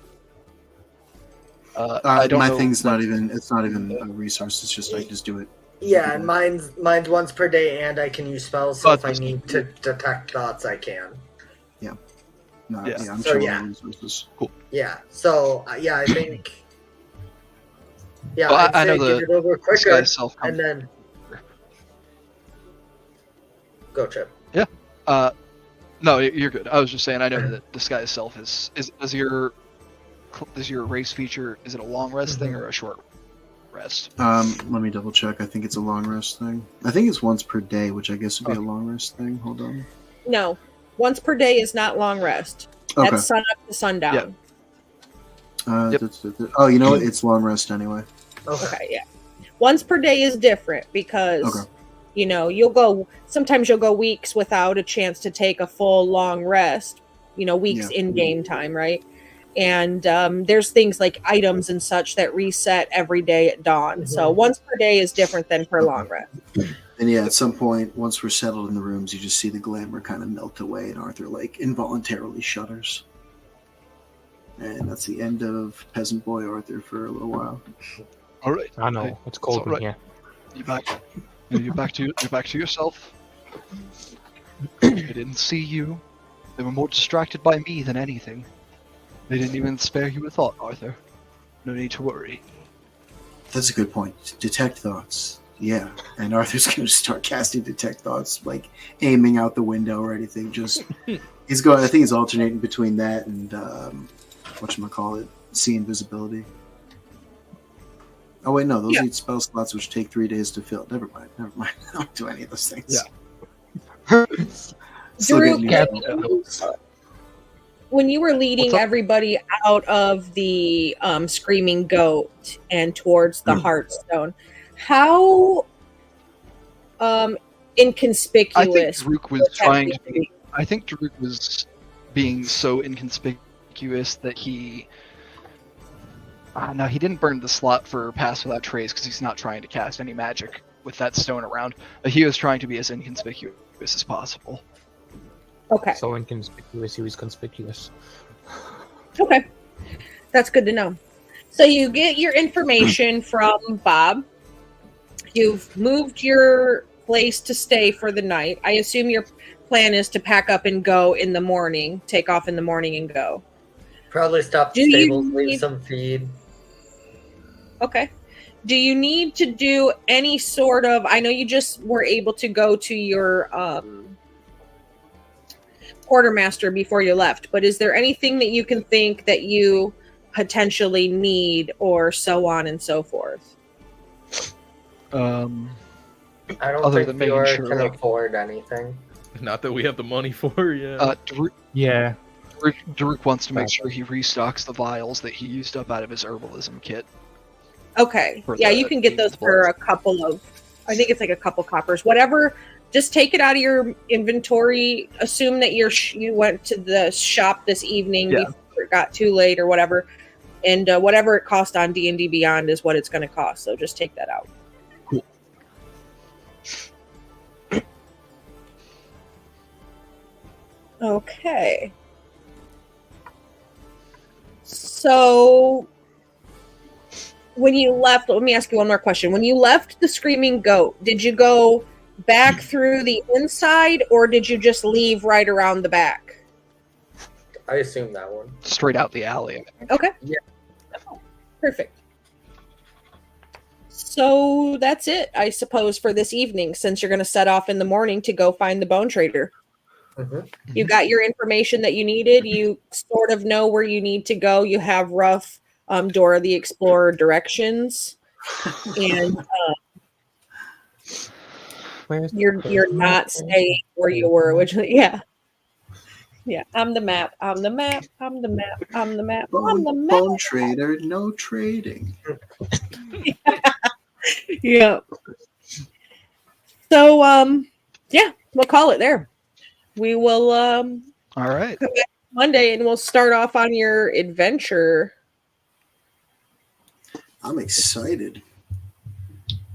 I don't My know. thing's not even. It's not even a resource. It's just I just do it. Yeah, and mine's once per day, and I can use spells. So Oh, if I that's- need to detect thoughts, I can. No, Yeah. I'm So, short yeah. on resources. Yeah. So yeah, I think. Yeah, Well, I'd I say know get the it over quicker, disguise self and comes. then go, Chip. No, you're good. I was just saying I know that disguise self is does your race feature, is it a long rest thing or a short rest? Let me double check. I think it's a long rest thing. I think it's once per day, which I guess would be a long rest thing. Hold on. No. Once per day is not long rest. Okay. That's sun up to sundown. Yeah. Yep. Oh, you know what? It's long rest anyway. Okay, yeah. Once per day is different because Okay. sometimes you'll go weeks without a chance to take a full long rest, weeks Yeah. in game time, right? And there's things like items and such that reset every day at dawn. So once per day is different than per long rest. And yeah, at some point, once we're settled in the rooms, you just see the glamour kind of melt away, and Arthur involuntarily shudders. And that's the end of Peasant Boy Arthur for a little while. All right. I know, it's cold It's all in here. You're back to yourself. They didn't see you. They were more distracted by me than anything. They didn't even spare you a thought, Arthur. No need to worry. That's a good point. Detect thoughts. Yeah, and Arthur's going to start casting detect thoughts, like aiming out the window or anything. Just he's going. I think he's alternating between that and whatchamacallit, see invisibility. Oh wait, no, those need spell slots which take 3 days to fill. Never mind. I don't do any of those things. Yeah. When you were leading everybody out of the Screaming Goat and towards the Heartstone, how inconspicuous? I think Daruk was trying to be. I think Daruk was being so inconspicuous that he. No, he didn't burn the slot for Pass Without Trace because he's not trying to cast any magic with that stone around. He was trying to be as inconspicuous as possible. Okay. So inconspicuous, he was conspicuous. Okay. That's good to know. So you get your information from Bob. You've moved your place to stay for the night. I assume your plan is to pack up and go in the morning, take off in the morning and go. Probably stop at stables, leave some feed. Okay. Do you need to do any sort of... I know you just were able to go to your quartermaster before you left, but is there anything that you can think that you potentially need or so on and so forth? I don't other think than Fiora sure, can like, afford anything. Not that we have the money for, yeah. Yeah. Daruk wants to make sure he restocks the vials that he used up out of his herbalism kit. Okay. Yeah, you can get those for a couple of... I think it's like a couple coppers. Whatever... Just take it out of your inventory. Assume that you went to the shop this evening before it got too late or whatever. And whatever it cost on D&D Beyond is what it's going to cost. So just take that out. Cool. Okay. So when you left, let me ask you one more question. When you left the Screaming Goat, did you go back through the inside or did you just leave right around the back? I assume that one. Straight out the alley. Okay. Yeah. Perfect. So that's it, I suppose, for this evening, since you're going to set off in the morning to go find the Bone Trader. Mm-hmm. You got your information that you needed. You sort of know where you need to go. You have rough Dora the Explorer directions. And you're not staying where you were originally. Yeah. I'm the map. I'm the map. I'm the map. I'm the map. I'm the map. Bone trader, no trading. Yeah. So we'll call it there. We will all right. come back Monday and we'll start off on your adventure. I'm excited.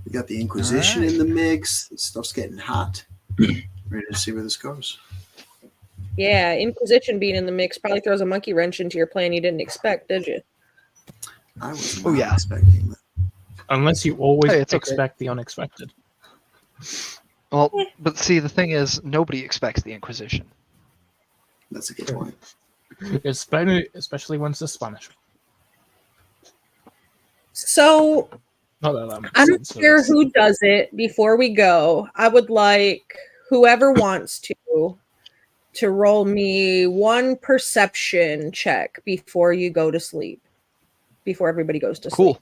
We got the Inquisition in the mix. This stuff's getting hot. Ready to see where this goes. Yeah, Inquisition being in the mix probably throws a monkey wrench into your plan you didn't expect, did you? I was not expecting that. Unless you always expect the unexpected. Well, but see, the thing is, nobody expects the Inquisition. That's a good point. Especially when it's the Spanish. So, Not that makes I don't sense, care who does it before we go. I would like whoever wants to roll me one perception check before you go to sleep. Before everybody goes to sleep. Cool.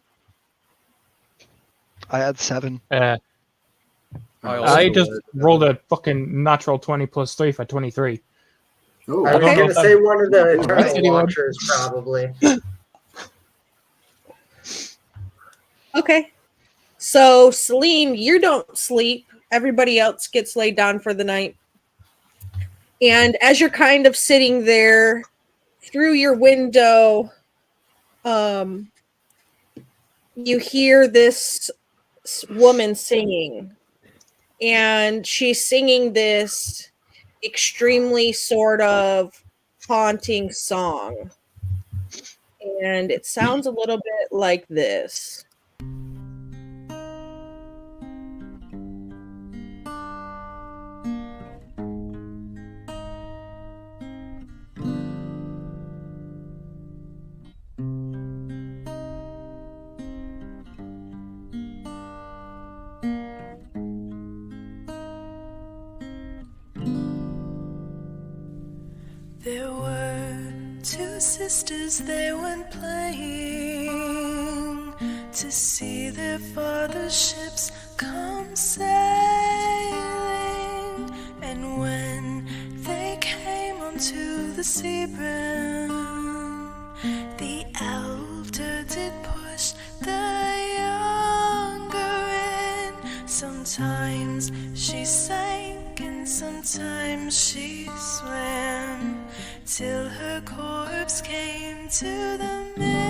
I had 7. I just rolled a fucking natural 20 plus 3 for 23. Oh, I was going to say one of the Eternal Watchers, probably. Okay. So, Celine, you don't sleep. Everybody else gets laid down for the night. And as you're kind of sitting there through your window, you hear this woman singing. And she's singing this extremely sort of haunting song. And it sounds a little bit like this. sisters they went playing to see their father's ships come sailing. And when they came onto the sea brim, the elder did push the younger in. Sometimes she sank and sometimes she swam, till her corpse came to the middle.